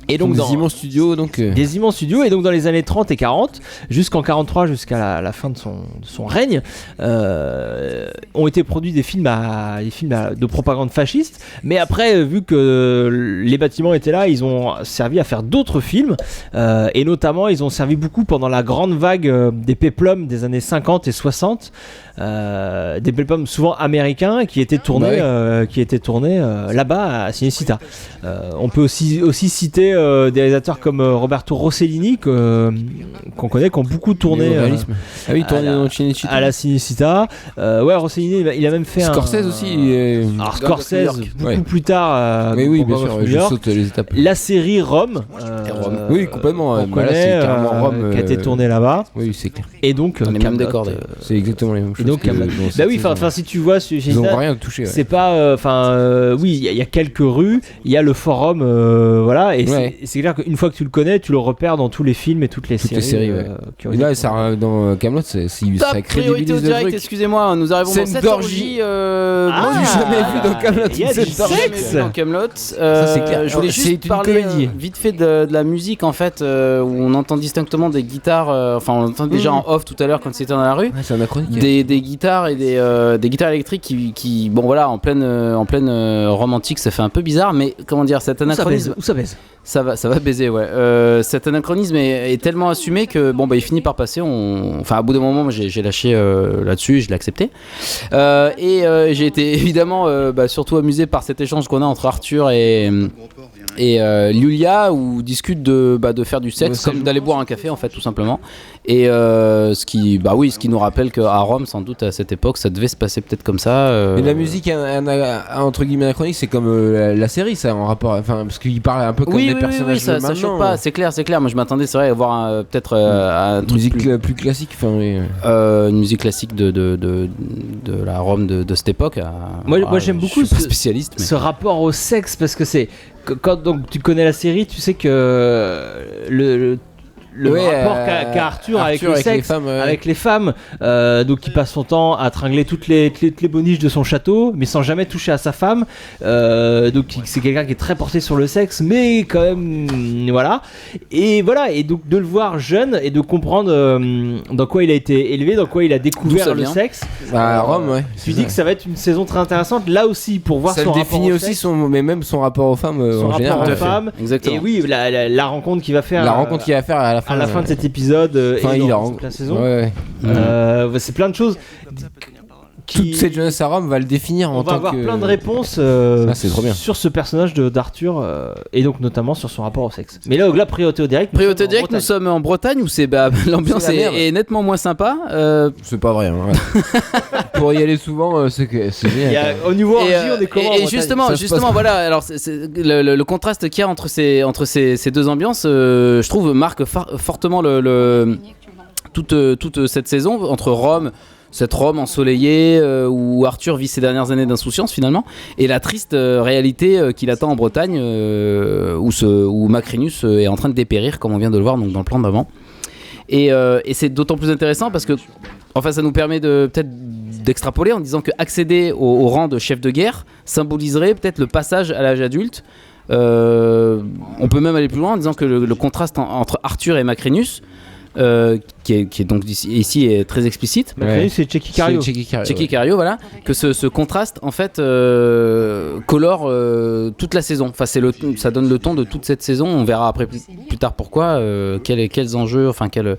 Et donc des immenses studios, des immenses studios, et donc dans les années 30 et 40 jusqu'en 43, jusqu'à la fin de son règne, ont été produits des films de propagande fasciste. Mais après, vu que les bâtiments étaient là, ils ont servi à faire d'autres films, et notamment ils ont servi beaucoup pendant la grande vague des péplums des années 50 et 60, des péplums souvent américains qui étaient tournés là-bas à Cinecittà. On peut aussi citer et des réalisateurs comme Roberto Rossellini qu'on connaît, qui ont beaucoup tourné Ah oui, tourné dans Cinecittà. à la Cinecittà. Ouais, Rossellini, il a même fait Scorsese aussi. Alors Scorsese, beaucoup Ouais. plus tard. Mais oui, bien pour sûr, New je York. saute les étapes. La série Rome, Oui, complètement. qu'on Bah là, connaît, c'est carrément Rome. qui a été tournée là-bas. Oui, c'est clair. Et donc On est même Kaamelott, d'accord, d'ailleurs. C'est exactement les mêmes choses. et donc que Kaamelott. dans Bah cette oui, saison. enfin si tu vois chez Ils ont Cinecittà, rien touché. Ouais. c'est pas oui, il y a quelques rues, il y a le forum, voilà, et Ouais. c'est clair qu'une fois que tu le connais, tu le repères dans tous les films et toutes les Toutes les séries. séries, ouais. qui ont Et été là, tournées. ça, dans Kaamelott, ça Top, priorité crédibilise au le direct, truc. excusez-moi, nous arrivons Scène dans cette d'orgie. orgie. Ah, J'ai jamais vu dans Kaamelott il y a une scène du d'orgie. sexe. Dans Kaamelott. c'est clair. Je voulais C'est juste une parler comédie. vite fait de la musique en fait, où on entend distinctement des guitares. Enfin, on entend déjà en off tout à l'heure quand c'était dans la rue. Ouais, c'est anachronique. Des guitares et des guitares électriques qui bon voilà, en pleine romantique, ça fait un peu bizarre, mais comment dire, cet anachronisme, Où ça baise. ça va baiser, ouais. Cet anachronisme est tellement assumé que bon bah il finit par passer. Enfin, à bout d'un moment, moi, j'ai lâché là-dessus, et je l'ai accepté. Et j'ai été évidemment surtout amusé par cet échange qu'on a entre Arthur et Liulia, où ils discutent de faire du sexe, comme d'aller boire un café en fait, tout simplement. Et ce qui nous rappelle qu'à Rome, sans doute à cette époque, ça devait se passer peut-être comme ça. Mais la musique entre guillemets anachronique, c'est comme la série, ça, en rapport, enfin, parce qu'il parle un peu comme des personnages ça de maintenant. choque pas, c'est clair. Moi je m'attendais, c'est vrai, à voir peut-être un truc Musique plus classique, enfin, oui. une musique classique de la Rome de cette époque. Moi, j'aime beaucoup je suis pas spécialiste, mais ce rapport au sexe, parce que c'est quand donc tu connais la série, tu sais que le rapport qu'a Arthur avec le sexe, avec les femmes, donc il passe son temps à tringler toutes les boniches de son château, mais sans jamais toucher à sa femme. Donc c'est quelqu'un qui est très porté sur le sexe, mais quand même voilà. Et donc de le voir jeune et de comprendre dans quoi il a été élevé, dans quoi il a découvert le sexe. Bah, Rome, ouais. Tu dis que ça va être une saison très intéressante là aussi pour voir ça son rapport définit au aussi sexe, mais même son rapport aux femmes son en rapport général. aux femmes. Exactement. Et oui, la rencontre qu'il va faire. La rencontre qu'il va faire à la fin. À la fin de cet épisode Enfin, et il dans toute la saison. Ouais. C'est plein de choses. Toute cette jeunesse à Rome va le définir On en va tant avoir que. plein de réponses c'est trop bien. sur ce personnage d'Arthur et donc notamment sur son rapport au sexe. Mais là, priorité au direct. Priorité direct, nous sommes en Bretagne où l'ambiance C'est la merde. est nettement moins sympa. C'est pas vrai. Hein, ouais. Pour y aller souvent, c'est bien. Au niveau orgie, on est comment en et Bretagne justement, voilà. Alors, c'est le contraste qu'il y a entre ces deux ambiances, je trouve, marque fortement toute cette saison entre Rome. Cette Rome ensoleillée où Arthur vit ses dernières années d'insouciance finalement, et la triste réalité qu'il attend en Bretagne où Macrinus est en train de dépérir, comme on vient de le voir donc dans le plan d'avant. Et c'est d'autant plus intéressant parce que enfin, ça nous permet peut-être d'extrapoler en disant que accéder au rang de chef de guerre symboliserait peut-être le passage à l'âge adulte. On peut même aller plus loin en disant que le contraste entre Arthur et Macrinus, qui est donc ici est très explicite. Macrinus, c'est Tchéky Cario. Tchéky Cario, voilà. Que ce contraste, en fait, colore toute la saison. Enfin, ça donne le ton de toute cette saison. On verra après plus tard pourquoi. Quels enjeux, enfin, quel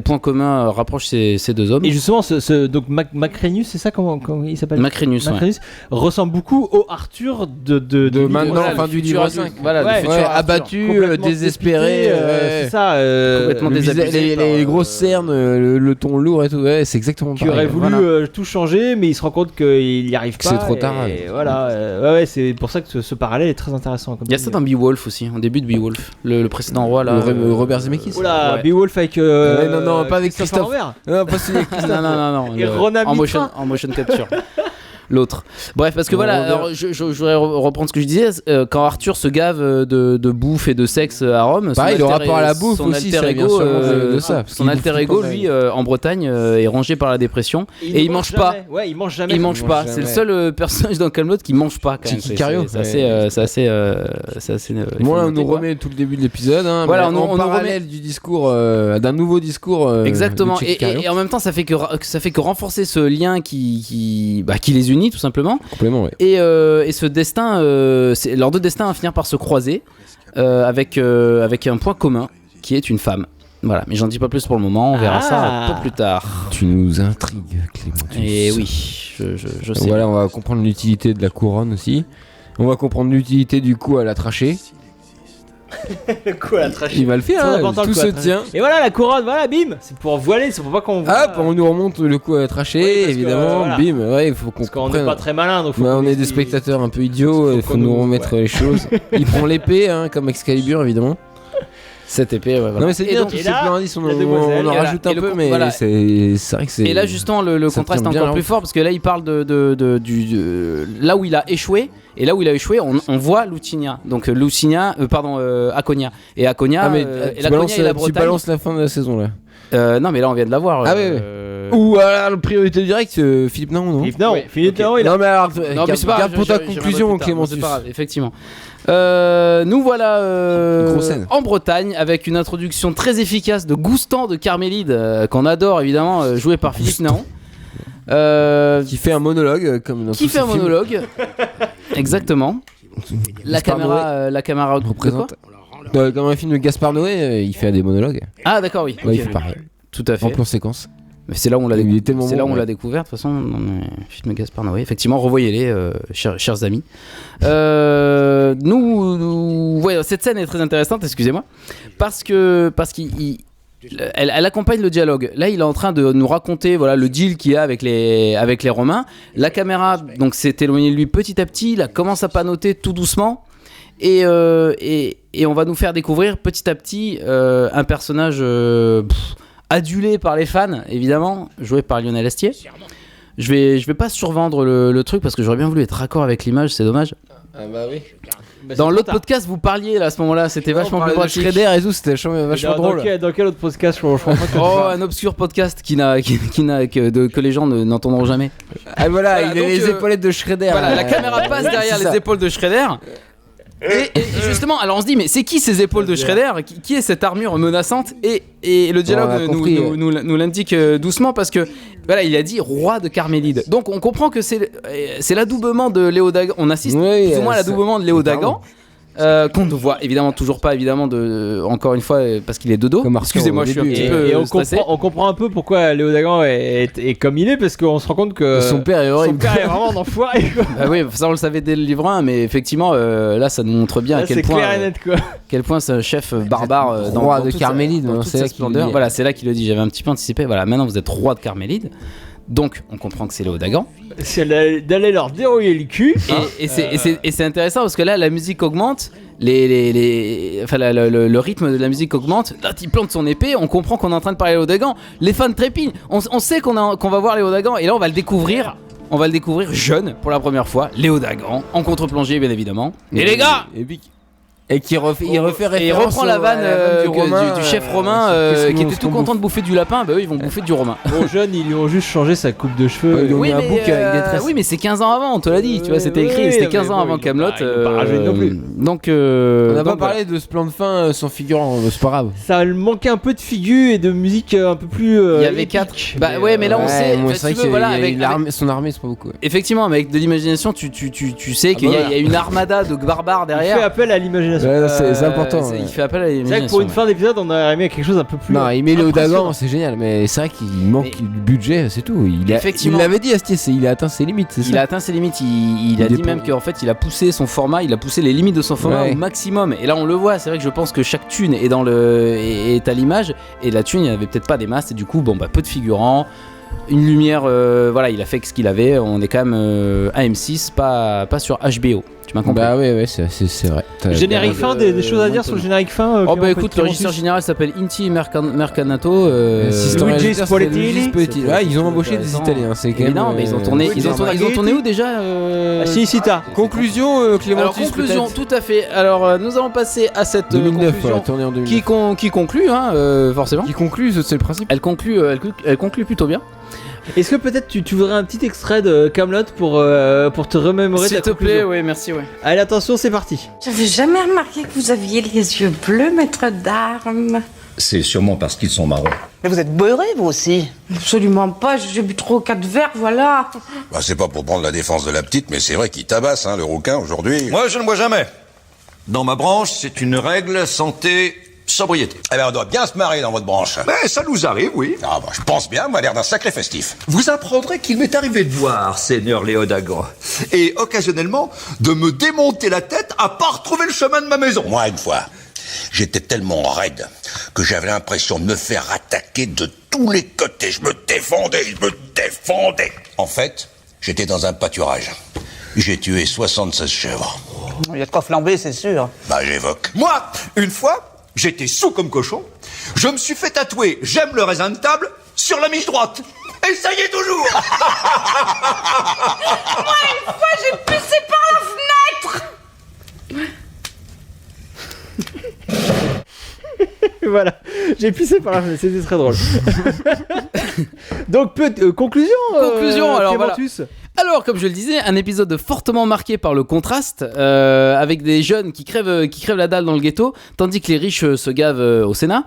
point commun rapproche ces deux hommes. Et justement, donc Macrinus, c'est ça comment il s'appelle? Macrinus, ressemble beaucoup au Arthur de maintenant, fin du livre 5. Voilà, ouais, abattu, désespéré. C'est ça. Complètement désabusé. Les grosses cernes, le ton lourd et tout. Ouais, c'est exactement Qui pareil. aurait voulu tout changer, mais il se rend compte qu'il n'y arrive pas. C'est trop tard. Et voilà. C'est pour ça que ce parallèle est très intéressant. Il y a ça dans Beowulf aussi, en début de Beowulf, le précédent roi là. Robert Zemeckis. Oula, Ouais. Beowulf avec. Non, pas avec Christophe. Lambert. Non, pas celui avec Christophe. Non. Et Ronan en Mitra. motion capture. L'autre. Bref, parce que Bon, voilà, alors, je voudrais reprendre ce que je disais. Quand Arthur se gave de bouffe et de sexe à Rome, pareil, le rapport à la bouffe son aussi, alter ça vient ego, sûrement de ça. son alter ego, lui, en Bretagne, est rongé par la dépression et il mange pas. Ouais, il mange jamais. Il mange pas. C'est le seul personnage dans Kaamelott qui mange pas quand même. Tchéky Cario. C'est assez. Moi, on nous remet tout le début de l'épisode. Voilà, en on nous parallèle du discours, d'un nouveau discours. Exactement. de Tchéky Cario. Et en même temps, ça fait que renforcer ce lien qui les unit tout simplement. Complément, ouais. Et ce destin, leurs deux destins à finir par se croiser avec un point commun qui est une femme. Voilà, mais j'en dis pas plus pour le moment, on verra ça un peu plus tard. Tu nous intrigues, Clément. Et oui, je sais. Voilà, on va comprendre l'utilité de la couronne aussi. On va comprendre l'utilité du coup à la trachée. Quoi, la trachée. Il va le faire, Très hein, important, tout le coup se à la trachée. tient. Et voilà la couronne, voilà, bim. C'est pour voiler, c'est pour pas qu'on voit. Hop, on nous remonte le coup à tracher, Oui, parce que, évidemment, voilà. bim, ouais, il faut qu'on Parce qu'on comprenne. n'est pas très malin, donc faut Bah, qu'on on est des explique. spectateurs un peu idiots, il faut qu'on nous nous- remettre ouais. les choses. Il prend l'épée, hein, comme Excalibur, évidemment. Cette épée, ouais, voilà. Non mais c'est Et bien, donc- tous et ces là, plans indices, on la en demoiselle, on en et là, rajoute et un le peu, con- mais voilà. c'est vrai que c'est... Et là justement le ça contraste est tient bien encore la plus route. fort parce que là il parle de là où il a échoué et là où il a échoué on voit Lucinia donc Akonia et Akonia Ah mais et tu, l'Akonia balances, et la tu Bretagne balances la fin de la saison là. non mais là on vient de la voir Ah ouais, Ou alors, priorité directe, Philippe Naon, non? Philippe, non, Oui, Philippe, ok. non, il a. Non mais alors, non mais c'est pas garde grave, pour ta j'y reviendrai conclusion, plus tard. Clément. C'est pas grave, effectivement. Nous voilà Grosse scène. en Bretagne avec une introduction très efficace de Goustan de Carmélide qu'on adore évidemment joué par Philippe Naon. Qui fait un monologue, comme dans Qui tous fait ces un films. monologue. Exactement. La Gaspard caméra représente. Comme un film de Gaspard Noé, il fait des monologues. Ah d'accord oui. Ouais, il Ok. fait pareil. Tout à fait. En plan séquence. Mais c'est là où on l'a Il est découvert. tellement C'est bon, là où on ouais. l'a découvert. De toute façon, film Gaspard Noé. Effectivement, revoyez-les, chers amis. Ouais, cette scène est très intéressante. Excusez-moi, parce qu'il elle accompagne le dialogue. Là, il est en train de nous raconter voilà le deal qu'il y a avec les Romains. La caméra donc s'est éloignée de lui petit à petit. Il commence à panoter tout doucement. Et on va nous faire découvrir petit à petit un personnage adulé par les fans, évidemment, joué par Lionel Astier. Je vais pas survendre le truc parce que j'aurais bien voulu être raccord avec l'image, c'est dommage. Ah bah oui. Dans l'autre podcast, vous parliez là, à ce moment-là, c'était vachement plus pratique. Shredder et tout, c'était vachement drôle. Dans quel autre podcast je crois pas que Oh, un obscur podcast que les gens n'entendront jamais. Ah voilà, Voilà, il a donc, les épaulettes de Shredder. Voilà, la caméra passe derrière c'est les ça. épaules de Shredder. Et justement, alors on se dit, mais c'est qui ces épaules de Shredder? Qui est cette armure menaçante? Et le dialogue On a compris, nous l'indique doucement parce que voilà, il a dit roi de Carmélide. Donc on comprend que c'est l'adoubement de Léo Dagan. On assiste Oui, plus ou moins à l'adoubement de Léo Dagan. Qu'on ne voit évidemment toujours pas, encore une fois, parce qu'il est de dos. Comme Arthur Excusez-moi, au je suis un début. petit peu Et on stressé. comprend un peu pourquoi Léo Dagan est comme il est, parce qu'on se rend compte que Son père est horrible. son père est vraiment un enfoiré, quoi. Bah oui, ça on le savait dès le livre 1, mais effectivement, là ça nous montre bien Là, à quel c'est point. clair et net, quoi. Quel point c'est un chef barbare Roi de toute Carmélide, dans non, toute c'est sa là qu'il splendeur. le dit. Voilà, c'est là qu'il le dit. J'avais un petit peu anticipé. Voilà, maintenant vous êtes roi de Carmélide. Donc on comprend que c'est Léo Dagan. C'est d'aller leur dérouiller le cul. Et c'est intéressant parce que là la musique augmente, le rythme de la musique augmente. Là il plante son épée, on comprend qu'on est en train de parler Léo Dagan. Les fans trépignent. On sait qu'on va voir Léo Dagan et là on va le découvrir. On va le découvrir jeune pour la première fois, Léo Dagan, en contre-plongée bien évidemment. Et les gars, Et qui refait, il refait et il référence reprend la vanne du du chef romain qui était tout content de bouffer du lapin. Bah eux ils vont bouffer du romain. Bon, jeune, ils lui ont juste changé sa coupe de cheveux. Ouais, ils ont mis un bouc avec des tresses. oui, mais c'est 15 ans avant, on te l'a dit, tu vois, c'était écrit, oui, c'était mais 15 ans bon, avant ils Camelot. l'ont pas rajeuni non plus. Donc, On n'a pas donc, parlé de ce plan de fin sans figurant, c'est pas grave. Ça manquait un peu de figure et de musique un peu plus. Il y avait épique. 4. Bah ouais, mais là on sait. moi, si c'est vrai tu veux, que voilà, avec, son armée, c'est pas beaucoup. effectivement, mais avec de l'imagination, tu sais qu'il y a une armada de barbares Il fait derrière. appel à l'imagination. Ouais, c'est important. Il fait appel à C'est vrai que l'imagination. pour une fin d'épisode, on aurait aimé quelque chose un peu plus. Non, il met Léo impressionnant. Dagan, c'est génial, mais c'est vrai qu'il manque du budget, c'est tout. Il Effectivement. l'avait dit, Astier, il a atteint ses limites, c'est Il a ça. atteint ses limites, il a dit même qu'en fait il a poussé son format, il a poussé les limites de son format Ouais. au maximum. Et là on le voit, c'est vrai que je pense que chaque thune est à l'image. Et la thune, il n'y avait peut-être pas des masses, et du coup, peu de figurants, une lumière, voilà, il a fait ce qu'il avait. On est quand même à M6, pas sur HBO. Tu m'as compris? Bah ouais, c'est vrai. Générique fin, des choses à dire sur le générique fin. Oh Clément, bah écoute, peut-être le régisseur général s'appelle Inti Mercanato. Luigi Spalletti. Ouais, ils ont embauché des Italiens, c'est quand même. Non, mais ils ont tourné où déjà Ah, si, ta. Conclusion, Alors Clémentis, conclusion, peut-être. tout à fait. Alors nous allons passer à cette 2009, conclusion tournée en 2009. qui conclut, hein, forcément. Qui conclut, c'est le principe. Elle conclut plutôt bien. Est-ce que peut-être tu voudrais un petit extrait de Camelot pour te remémorer S'il ta te plaît, conclusion. oui, merci, ouais. Allez, attention, c'est parti. J'avais jamais remarqué que vous aviez les yeux bleus, maître d'armes. C'est sûrement parce qu'ils sont marrons. Mais vous êtes beurré, vous aussi. Absolument pas, j'ai bu 3 ou 4 verres, voilà. Bah, c'est pas pour prendre la défense de la petite, mais c'est vrai qu'il tabasse, le rouquin, aujourd'hui. Moi, je ne bois jamais. Dans ma branche, c'est une règle santé, sobriété. Eh ben, on doit bien se marrer dans votre branche. Mais ça nous arrive, oui. Ah, bah, je pense bien, m'a l'air d'un sacré festif. Vous apprendrez qu'il m'est arrivé de voir, Seigneur Léo Dagan, et occasionnellement de me démonter la tête à pas retrouver le chemin de ma maison. Moi, une fois. J'étais tellement raide que j'avais l'impression de me faire attaquer de tous les côtés. Je me défendais. En fait, j'étais dans un pâturage. J'ai tué 76 chèvres. Il y a de quoi flamber, c'est sûr. Bah, j'évoque. Moi, une fois, j'étais sous comme cochon. Je me suis fait tatouer « J'aime le raisin de table » sur la miche droite. Et ça y est toujours. Moi, une fois, j'ai pissé par la fenêtre. Voilà, j'ai pissé par la fenêtre, c'était très drôle. Donc, conclusion. Alors voilà. Clémentus. Alors, comme je le disais, un épisode fortement marqué par le contraste, avec des jeunes qui crèvent la dalle dans le ghetto, tandis que les riches se gavent au Sénat.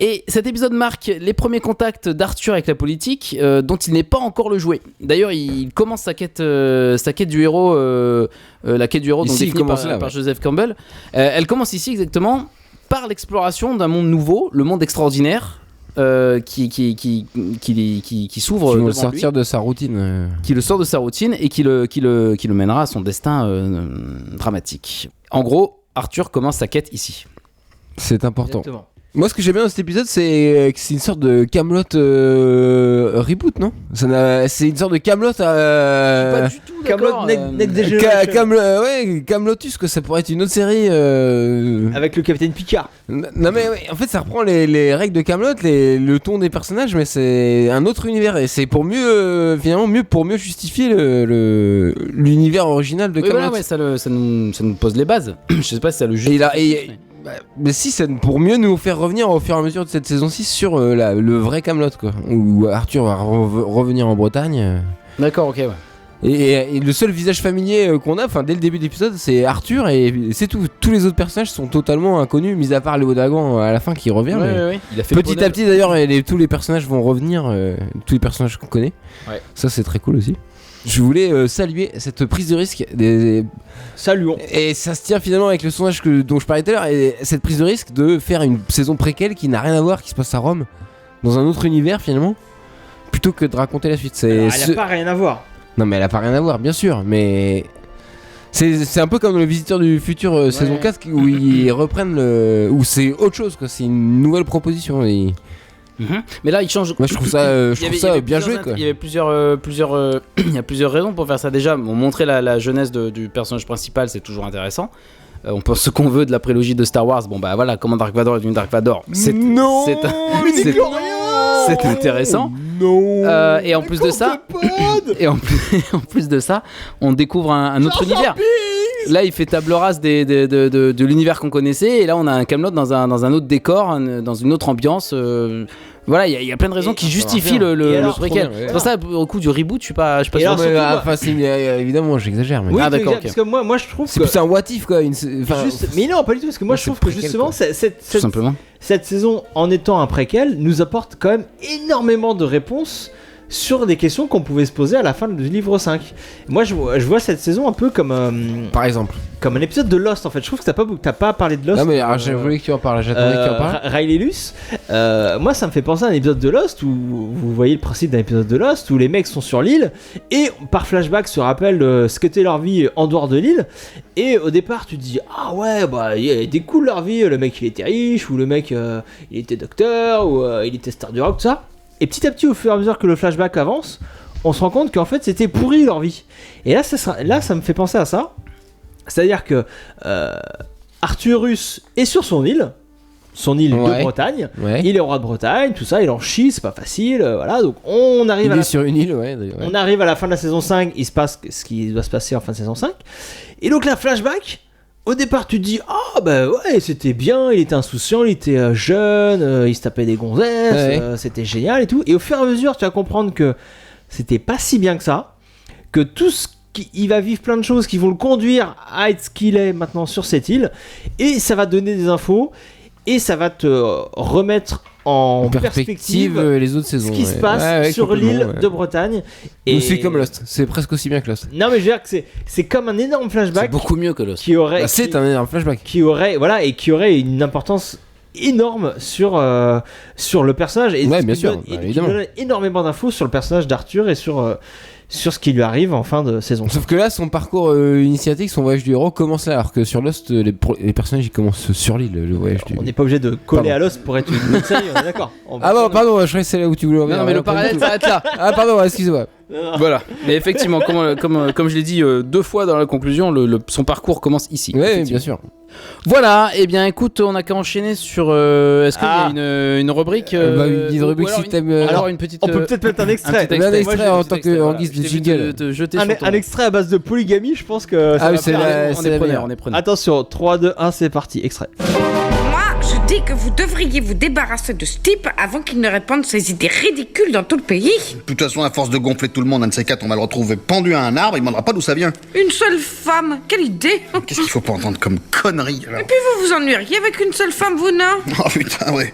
Et cet épisode marque les premiers contacts d'Arthur avec la politique, dont il n'est pas encore le jouet. D'ailleurs, il commence sa quête du héros, la quête du héros, donc Ici, définie par Joseph Campbell. Elle commence ici exactement par l'exploration d'un monde nouveau, le monde extraordinaire. Qui s'ouvre Qui vont devant le sortir de sa routine. qui le sort de sa routine et qui le mènera à son destin dramatique. En gros, Arthur commence sa quête ici. C'est important. Exactement. Moi, ce que j'aime bien dans cet épisode, c'est que c'est une sorte de Camelot reboot, non? C'est une sorte de Camelot Pas du tout d'accord. Camelotus, que ça pourrait être une autre série. Avec le capitaine Picard. Non mais ouais, en fait, ça reprend les règles de Camelot, le ton des personnages, mais c'est un autre univers et c'est pour mieux, finalement, pour mieux justifier l'univers original de Oui, Camelot. voilà, ouais, ça nous pose les bases. Je sais pas si ça le justifie. Mais si, c'est pour mieux nous faire revenir au fur et à mesure de cette saison 6 sur le vrai Camelot, quoi. Où Arthur va revenir en Bretagne. D'accord, ok, ouais. Et le seul visage familier qu'on a, dès le début de l'épisode, c'est Arthur et c'est tout. Tous les autres personnages sont totalement inconnus, mis à part Léo Dagan à la fin qui revient. Ouais. Il a fait petit à petit d'ailleurs, tous les personnages vont revenir, tous les personnages qu'on connaît. Ouais. Ça, c'est très cool aussi. Je voulais saluer cette prise de risque Saluons. et ça se tient finalement avec le sondage dont je parlais tout à l'heure, et cette prise de risque de faire une saison préquelle qui n'a rien à voir, qui se passe à Rome, dans un autre univers finalement, plutôt que de raconter la suite. Alors, elle n'a pas rien à voir. Non mais elle a pas rien à voir, bien sûr, mais c'est un peu comme le Visiteur du Futur saison 4 où ils reprennent où c'est autre chose, quoi. C'est une nouvelle proposition. Mais là, il change. Moi, je trouve ça bien joué, quoi. Il y avait il y a plusieurs raisons pour faire ça. Déjà, montrer la jeunesse du personnage principal, c'est toujours intéressant. On pense ce qu'on veut de la prélogie de Star Wars. Bon bah voilà, comment Dark Vador est devenu Dark Vador. C'est intéressant. Non. Et en plus de ça, on découvre un autre univers. Là, il fait table rase de l'univers qu'on connaissait, et là, on a un Camelot dans un autre décor, dans une autre ambiance. Voilà, il y a plein de raisons qui justifient le préquel. C'est pour ça, au coup du reboot, je suis pas sûr. Évidemment, j'exagère. Mais... Oui, d'accord. Parce que moi, je trouve c'est que plus un what if, quoi. mais non, pas du tout. Parce que moi, je trouve que justement, Tout simplement. cette saison, en étant un préquel, nous apporte quand même énormément de réponses sur des questions qu'on pouvait se poser à la fin du livre 5. Moi, je vois cette saison un peu comme par exemple, comme un épisode de Lost, en fait. Je trouve que t'as pas parlé de Lost. Non mais j'ai voulu que tu en parles, j'attendais que tu en parles. Riley Luce, moi ça me fait penser à un épisode de Lost où vous voyez le principe d'un épisode de Lost où les mecs sont sur l'île et par flashback se rappellent ce qu'était leur vie en dehors de l'île, et au départ tu te dis ah ouais bah il était cool leur vie, le mec il était riche, ou le mec il était docteur, ou il était star du rock, tout ça. Et petit à petit, au fur et à mesure que le flashback avance, on se rend compte qu'en fait c'était pourri leur vie. Et là ça me fait penser à ça. C'est-à-dire que Arthurus est sur son île de Bretagne. Ouais. Il est roi de Bretagne, tout ça, il en chie, c'est pas facile. Voilà, donc on arrive sur une île, ouais. On arrive à la fin de la saison 5, il se passe ce qui doit se passer en fin de saison 5. Et donc là, flashback. Au départ, tu te dis ah bah ouais, c'était bien, il était insouciant, il était jeune, il se tapait des gonzesses, c'était génial et tout. Et au fur et à mesure, tu vas comprendre que c'était pas si bien que ça, que il va vivre plein de choses qui vont le conduire à être ce qu'il est maintenant sur cette île, et ça va donner des infos et ça va te remettre en perspective les autres saisons, ce qui se passe sur l'île de Bretagne. Et c'est comme Lost, c'est presque aussi bien que Lost. Non mais je veux dire que c'est comme un énorme flashback. C'est beaucoup mieux que Lost. C'est un énorme flashback qui aurait une importance énorme sur le personnage, et bien sûr, qui donne énormément d'infos sur le personnage d'Arthur et sur sur ce qui lui arrive en fin de saison. Sauf que là, son parcours initiatique, son voyage du héros commence là, alors que sur Lost, les personnages ils commencent sur l'île, le voyage du. On n'est pas obligé de coller Pardon. à Lost pour être une série, on est d'accord. Ah bon, pardon, je croyais que c'est là où tu voulais en venir. Non, mais le parallèle s'arrête là. Ah pardon, excuse-moi. Voilà. Mais effectivement, comme je l'ai dit 2 fois dans la conclusion, son parcours commence ici. Oui, bien sûr. Voilà, et bien écoute, on a qu'à enchaîner sur. Est-ce qu'il y a une rubrique Une rubrique ou alors si t'aimes. alors une petite. On peut peut-être mettre un extrait. petit Un extrait Moi, j'ai en un tant petit que- extrait, en voilà. guise de Je t'ai vu jingle. te jeter Un, sur ton- un extrait à base de polygamie, je pense que ça Ah oui, va c'est faire- la- On c'est est la preneur, meilleure. on est preneur. Attention, 3, 2, 1, c'est parti, extrait. Moi, je dis que vous devriez vous débarrasser de ce type avant qu'il ne répande ses idées ridicules dans tout le pays. De toute façon, à force de gonfler tout le monde, un de ces quatre, on va le retrouver pendu à un arbre, il ne demandera pas d'où ça vient. Une seule femme, quelle idée. Qu'est-ce qu'il faut pas entendre comme connerie, alors? Et puis vous vous ennuieriez avec une seule femme, vous, non? Oh putain, ouais.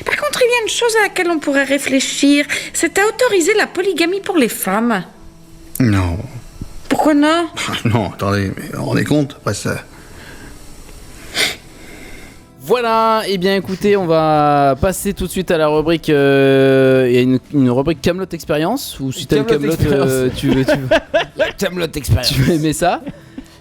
Par contre, il y a une chose à laquelle on pourrait réfléchir, c'est à autoriser la polygamie pour les femmes. Non. Pourquoi non? Non, attendez, mais vous vous rendez compte? Après ça... Voilà, et bien écoutez, on va passer tout de suite à la rubrique. Il y a une rubrique Camelot Expérience, ou si t'aimes Camelot Camelot, Experience. tu Camelot Experience. vas aimer ça.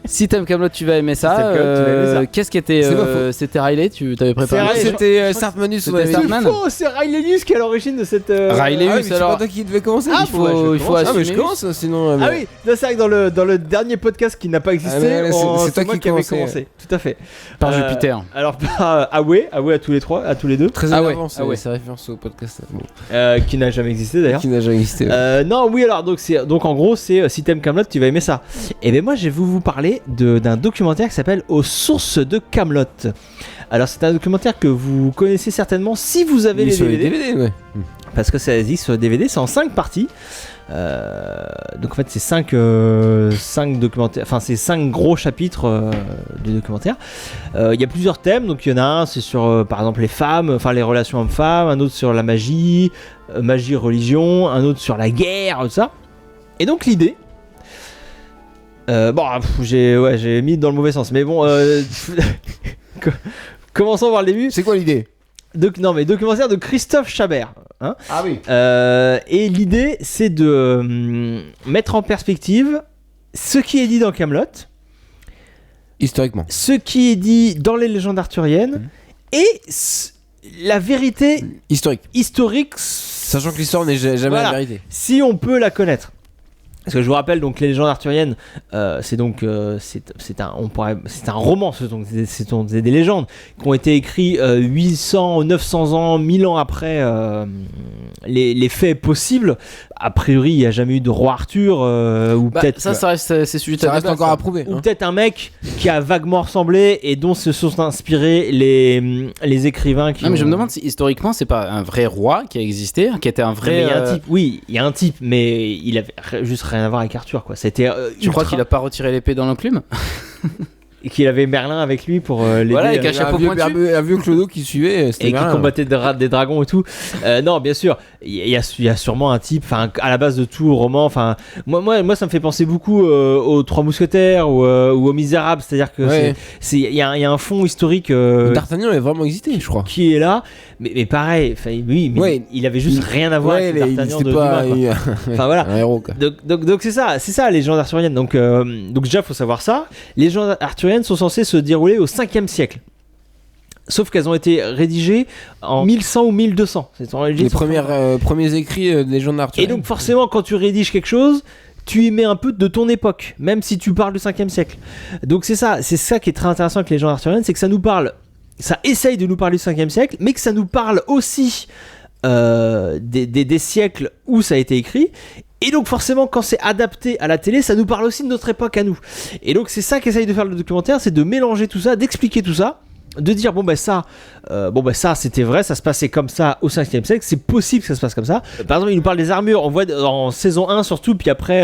Si t'aimes Camelot, tu vas aimer ça. Si t'aimes Kaamelott, tu vas aimer ça. Qu'est-ce qui était C'est pas faux. C'était Riley, tu t'avais préparé. C'est Riley. C'était Sartmanus, C'était on avait dit. Sartman. C'est faux, c'est Riley Lewis qui est à l'origine de cette. Riley Ah oui, Lewis, mais c'est alors. pas toi qui devais commencer. Ah, il faut je faut commence. Ah mais assumer. je commence sinon. Ah oui, non, c'est vrai que dans le dernier podcast qui n'a pas existé, Ah, mais là, c'est toi moi qui qui avais commençais. commencé. Tout à fait. Par Jupiter. Alors, Away à tous les trois, à tous les deux, Très Ah en ouais, avant, ah ouais. c'est référence au podcast bon, qui n'a jamais existé d'ailleurs. qui n'a jamais existé. Ouais. Non, oui, alors donc en gros, c'est si t'aimes Kaamelott, tu vas aimer ça. Et ben moi, je vais vous parler d'un documentaire qui s'appelle Aux sources de Kaamelott. Alors c'est un documentaire que vous connaissez certainement si vous avez Mais les sur DVD, ouais. parce que ça existe sur DVD, c'est en 5 parties. Donc en fait c'est 5 documentaires, enfin c'est 5 gros chapitres du documentaire. Il y a plusieurs thèmes, donc il y en a un c'est sur par exemple les femmes, enfin les relations hommes-femmes, un autre sur la magie, religion, un autre sur la guerre, tout ça. Et donc l'idée, j'ai mis dans le mauvais sens, mais bon, commençons par le début. C'est quoi l'idée? Documentaire de Christophe Chabert. Hein. Ah oui. Et l'idée, c'est de mettre en perspective ce qui est dit dans Kaamelott, Historiquement. ce qui est dit dans les légendes arthuriennes, et la vérité historique, Sachant que l'histoire n'est jamais Voilà. la vérité. si on peut la connaître. Parce que je vous rappelle, donc les légendes arthuriennes, c'est un roman, ce sont des légendes qui ont été écrites 800, 900 ans, 1000 ans après les faits possibles. A priori, il n'y a jamais eu de roi Arthur, ou peut-être Ça reste c'est sujet Ça à reste débat, encore ça. à prouver. ou hein. peut-être un mec qui a vaguement ressemblé et dont se sont inspirés les écrivains qui Non, mais je ont- me demande si historiquement c'est pas un vrai roi qui a existé, qui était un Mais vrai. il y a un type, oui, il y a un type, mais il avait juste rien à voir avec Arthur, quoi. C'était Tu crois qu'il a pas retiré l'épée dans l'enclume? et qu'il avait Merlin avec lui pour l'aider. Voilà, avec à- un chapeau vieux, pointu. un vieux clodo qui suivait. C'était et qui bien, combattait des dragons et tout. Non, bien sûr, il y a sûrement un type, enfin, à la base de tout roman, enfin, moi, ça me fait penser beaucoup aux Trois Mousquetaires ou aux Misérables, c'est-à-dire que Ouais. il y a un fond historique D'Artagnan avait vraiment existé, je crois. qui est là, mais pareil, enfin, oui, mais Ouais. il avait juste rien à voir Ouais, avec il D'Artagnan n'était de pas l'humain, quoi. Enfin voilà. un héros, quoi. Donc c'est ça les légendes arthuriennes. Donc déjà faut savoir ça. Les légendes arthuriennes sont censées se dérouler au 5e siècle. Sauf qu'elles ont été rédigées en 1100 ou 1200. Les premiers écrits des gens d'Arthur. Et donc forcément quand tu rédiges quelque chose, tu y mets un peu de ton époque, même si tu parles du 5e siècle. Donc c'est ça qui est très intéressant avec les légendes arthuriennes, c'est que ça nous parle, ça essaye de nous parler du 5e siècle, mais que ça nous parle aussi des siècles où ça a été écrit. Et donc forcément quand c'est adapté à la télé, ça nous parle aussi de notre époque à nous. Et donc c'est ça qu'essaye de faire le documentaire, c'est de mélanger tout ça, d'expliquer tout ça, de dire ça c'était vrai, ça se passait comme ça au 5e siècle, c'est possible que ça se passe comme ça. Par exemple il nous parle des armures, on voit en saison 1 surtout, puis après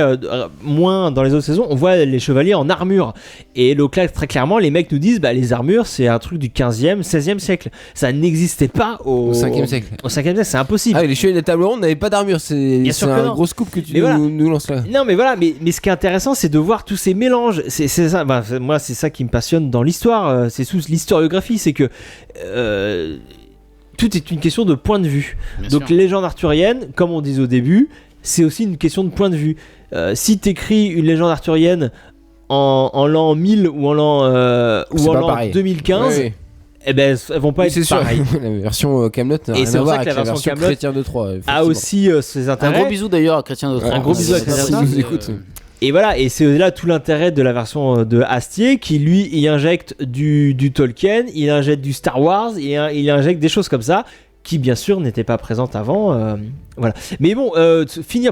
moins dans les autres saisons, on voit les chevaliers en armure. Et donc là très clairement les mecs nous disent les armures c'est un truc du 15e, 16e siècle, ça n'existait pas au 5e siècle. Au 5e siècle, c'est impossible. Ah, les chevaliers des tables rondes n'avaient pas d'armure, c'est sûr que un non. gros scoop que tu Mais voilà. nous lances là. Non mais voilà, mais ce qui est intéressant c'est de voir tous ces mélanges, c'est ça, moi c'est ça qui me passionne dans l'histoire, c'est sous l'historiographie, c'est que tout est une question de point de vue. Bien Donc sûr. les légendes arthuriennes, comme on disait au début, c'est aussi une question de point de vue. Si t'écris une légende arthurienne en l'an 1000 ou en l'an, C'est pas l'an pareil. 2015, Oui, oui. eh ben, elles vont pas Oui, c'est être sûr. pareilles. La version Camelot n'a Et rien c'est à pour voir ça que avec la la version version Kaamelott Chrétien de Troyes. A aussi ses Un intérêts. gros bisou d'ailleurs à Chrétien de Troyes. Un gros bisou à Chrétien de Troyes. S'il nous écoute. Et voilà, et c'est là tout l'intérêt de la version de Astier qui lui y injecte du Tolkien, il injecte du Star Wars, il injecte des choses comme ça qui bien sûr n'étaient pas présentes avant. Voilà. Mais bon,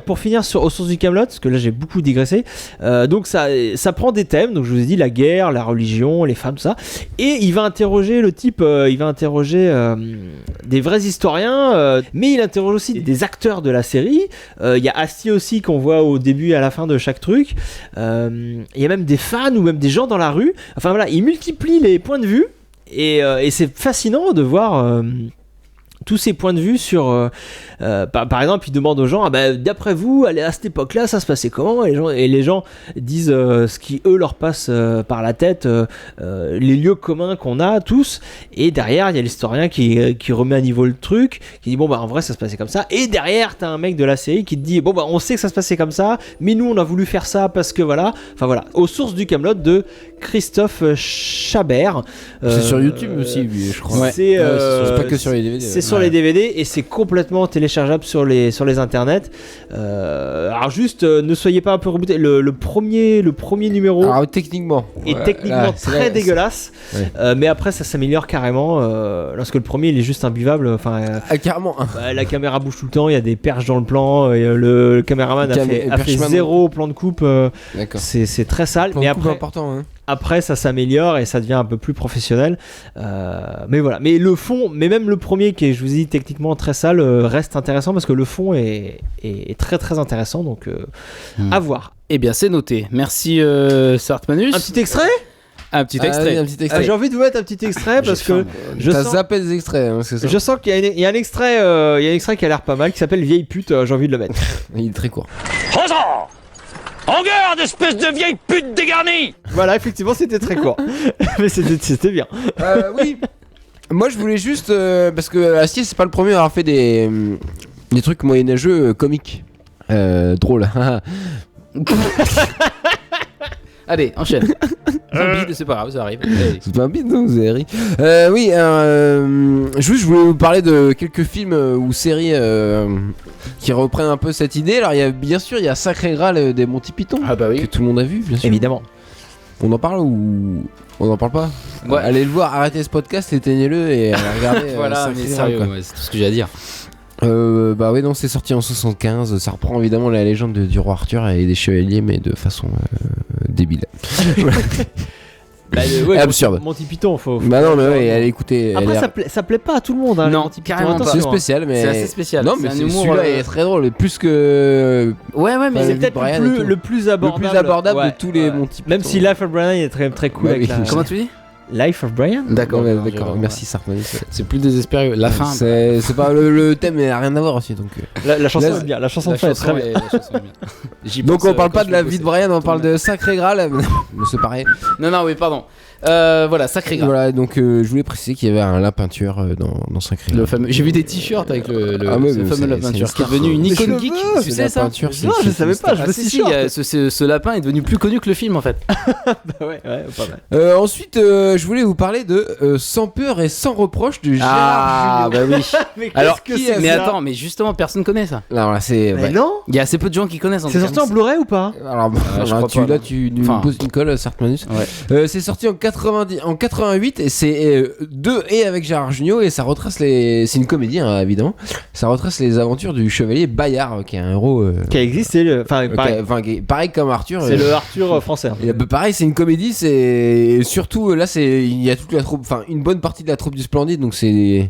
pour finir aux sources du Kaamelott, parce que là j'ai beaucoup digressé. Donc ça prend des thèmes. Donc je vous ai dit la guerre, la religion, les femmes, tout ça. Et il va interroger des vrais historiens, mais il interroge aussi des acteurs de la série. Il y a Astier aussi qu'on voit au début et à la fin de chaque truc. Il y a même des fans ou même des gens dans la rue. Enfin voilà, il multiplie les points de vue et c'est fascinant de voir. Tous ces points de vue sur par exemple il demande aux gens d'après vous à cette époque là ça se passait comment, et les gens disent ce qui eux leur passe par la tête, les lieux communs qu'on a tous, et derrière il y a l'historien qui remet à niveau le truc, qui dit en vrai ça se passait comme ça, et derrière t'as un mec de la série qui te dit on sait que ça se passait comme ça mais nous on a voulu faire ça parce que voilà, enfin voilà, aux sources du Kaamelott de Christophe Chabert. C'est sur YouTube aussi, lui, je crois. C'est pas que sur les DVD. C'est sur les DVD et c'est complètement téléchargeable sur les internets. Alors juste ne soyez pas un peu rebooté. Le premier numéro Alors techniquement est techniquement très dégueulasse, mais après ça s'améliore carrément lorsque le premier il est juste imbuvable. Enfin carrément. La caméra bouge tout le temps, il y a des perches dans le plan, et le caméraman a fait 0 plan de coupe. D'accord. C'est très sale, Plan mais de coupe après important, hein. Après ça s'améliore et ça devient un peu plus professionnel, mais voilà, mais le fond, mais même le premier qui est, je vous dis, techniquement très sale, reste intéressant parce que le fond est très très intéressant, donc à voir. Eh bien c'est noté, merci Sartmanus. Un petit extrait. Un petit extrait. J'ai envie de vous mettre un petit extrait parce que T'as zappé des extraits, hein, c'est ça. je sens qu'il y a un extrait qui a l'air pas mal qui s'appelle Vieille pute, j'ai envie de le mettre. Il est très court. En garde, espèce de vieille pute dégarnie! Voilà, effectivement c'était très court, mais c'était bien. Oui. Moi je voulais juste parce que Astier c'est pas le premier à avoir fait des trucs moyenâgeux comiques, drôles. Allez, enchaîne. Bide, c'est pas grave, ça arrive. Allez. C'est pas un bide, non, vous avez ri. Oui, je voulais vous parler de quelques films ou séries qui reprennent un peu cette idée. Alors, bien sûr, il y a Sacré Graal des Monty Python, que tout le monde a vu, bien sûr. Évidemment. On en parle ou on en parle pas? Ouais. Allez le voir, arrêtez ce podcast, éteignez-le et regardez. Voilà, Sacré mais Graal, sérieux, quoi. ouais, c'est tout ce que j'ai à dire. Bah oui, non, c'est sorti en 75. Ça reprend évidemment la légende du roi Arthur et des chevaliers, mais de façon débile. Absurde. Monty Python, faut Bah non, mais ouais, allez écouter. Après, ça plaît pas à tout le monde, hein, Non, Monty Python, carrément pas. attention, C'est hein. spécial, mais. C'est assez spécial. Non, C'est mais un humour, celui-là est très drôle, plus que. Ouais, mais Mais c'est peut-être Brian et tout. le plus abordable. Le plus abordable Ouais, de tous les Monty Python. Même si Life of Brian est très très cool Bah avec oui. la... Comment tu dis? Life of Brian. D'accord, Ouais, non, d'accord, je- merci Sartmanus. C'est plus désespéré. La fin. C'est pas le thème n'a rien à voir aussi donc. La chanson Là, est bien, la chanson La est très bien. la chanson est bien. J'y Donc pense, on parle quand pas je de la vais vie de bosser. Brian, on parle de Sacré Graal. Mais c'est pareil. Non, oui, pardon. Voilà, Sacré Graal. Voilà, donc je voulais préciser qu'il y avait un lapin tueur dans Sacré Graal. Le fameux. J'ai vu des t-shirts avec le Ah ouais, ce mais fameux c'est lapin une tueur qui est star, devenu une quoi. icône Les geek. cheveux, Tu c'est sais la ça? peinture, Non, je savais pas, je Ah, me si, suis si, il y a ce lapin est devenu plus connu que le film en fait. Ouais, pas mal. Ensuite, je voulais vous parler de Sans peur et sans reproche de Gérard bah oui. Mais Alors, qu'est-ce que c'est mais ça attends, mais justement, personne connaît ça. Non, là, c'est. Mais ouais. non. Il y a assez peu de gens qui connaissent. C'est sorti en Blu-ray ou pas? Alors, je crois pas, non. tu nous Enfin. poses une colle, Sartmanus. Ouais. C'est sorti en 88 et c'est avec Gérard Jugnot et ça retrace c'est une comédie, hein, évidemment. Ça retrace les aventures du chevalier Bayard, qui est un héros. Qui existe, c'est enfin Pareil comme Arthur. c'est le Arthur français. Et, pareil, c'est une comédie, c'est surtout là, il y a toute la troupe, enfin une bonne partie de la troupe du Splendide, donc c'est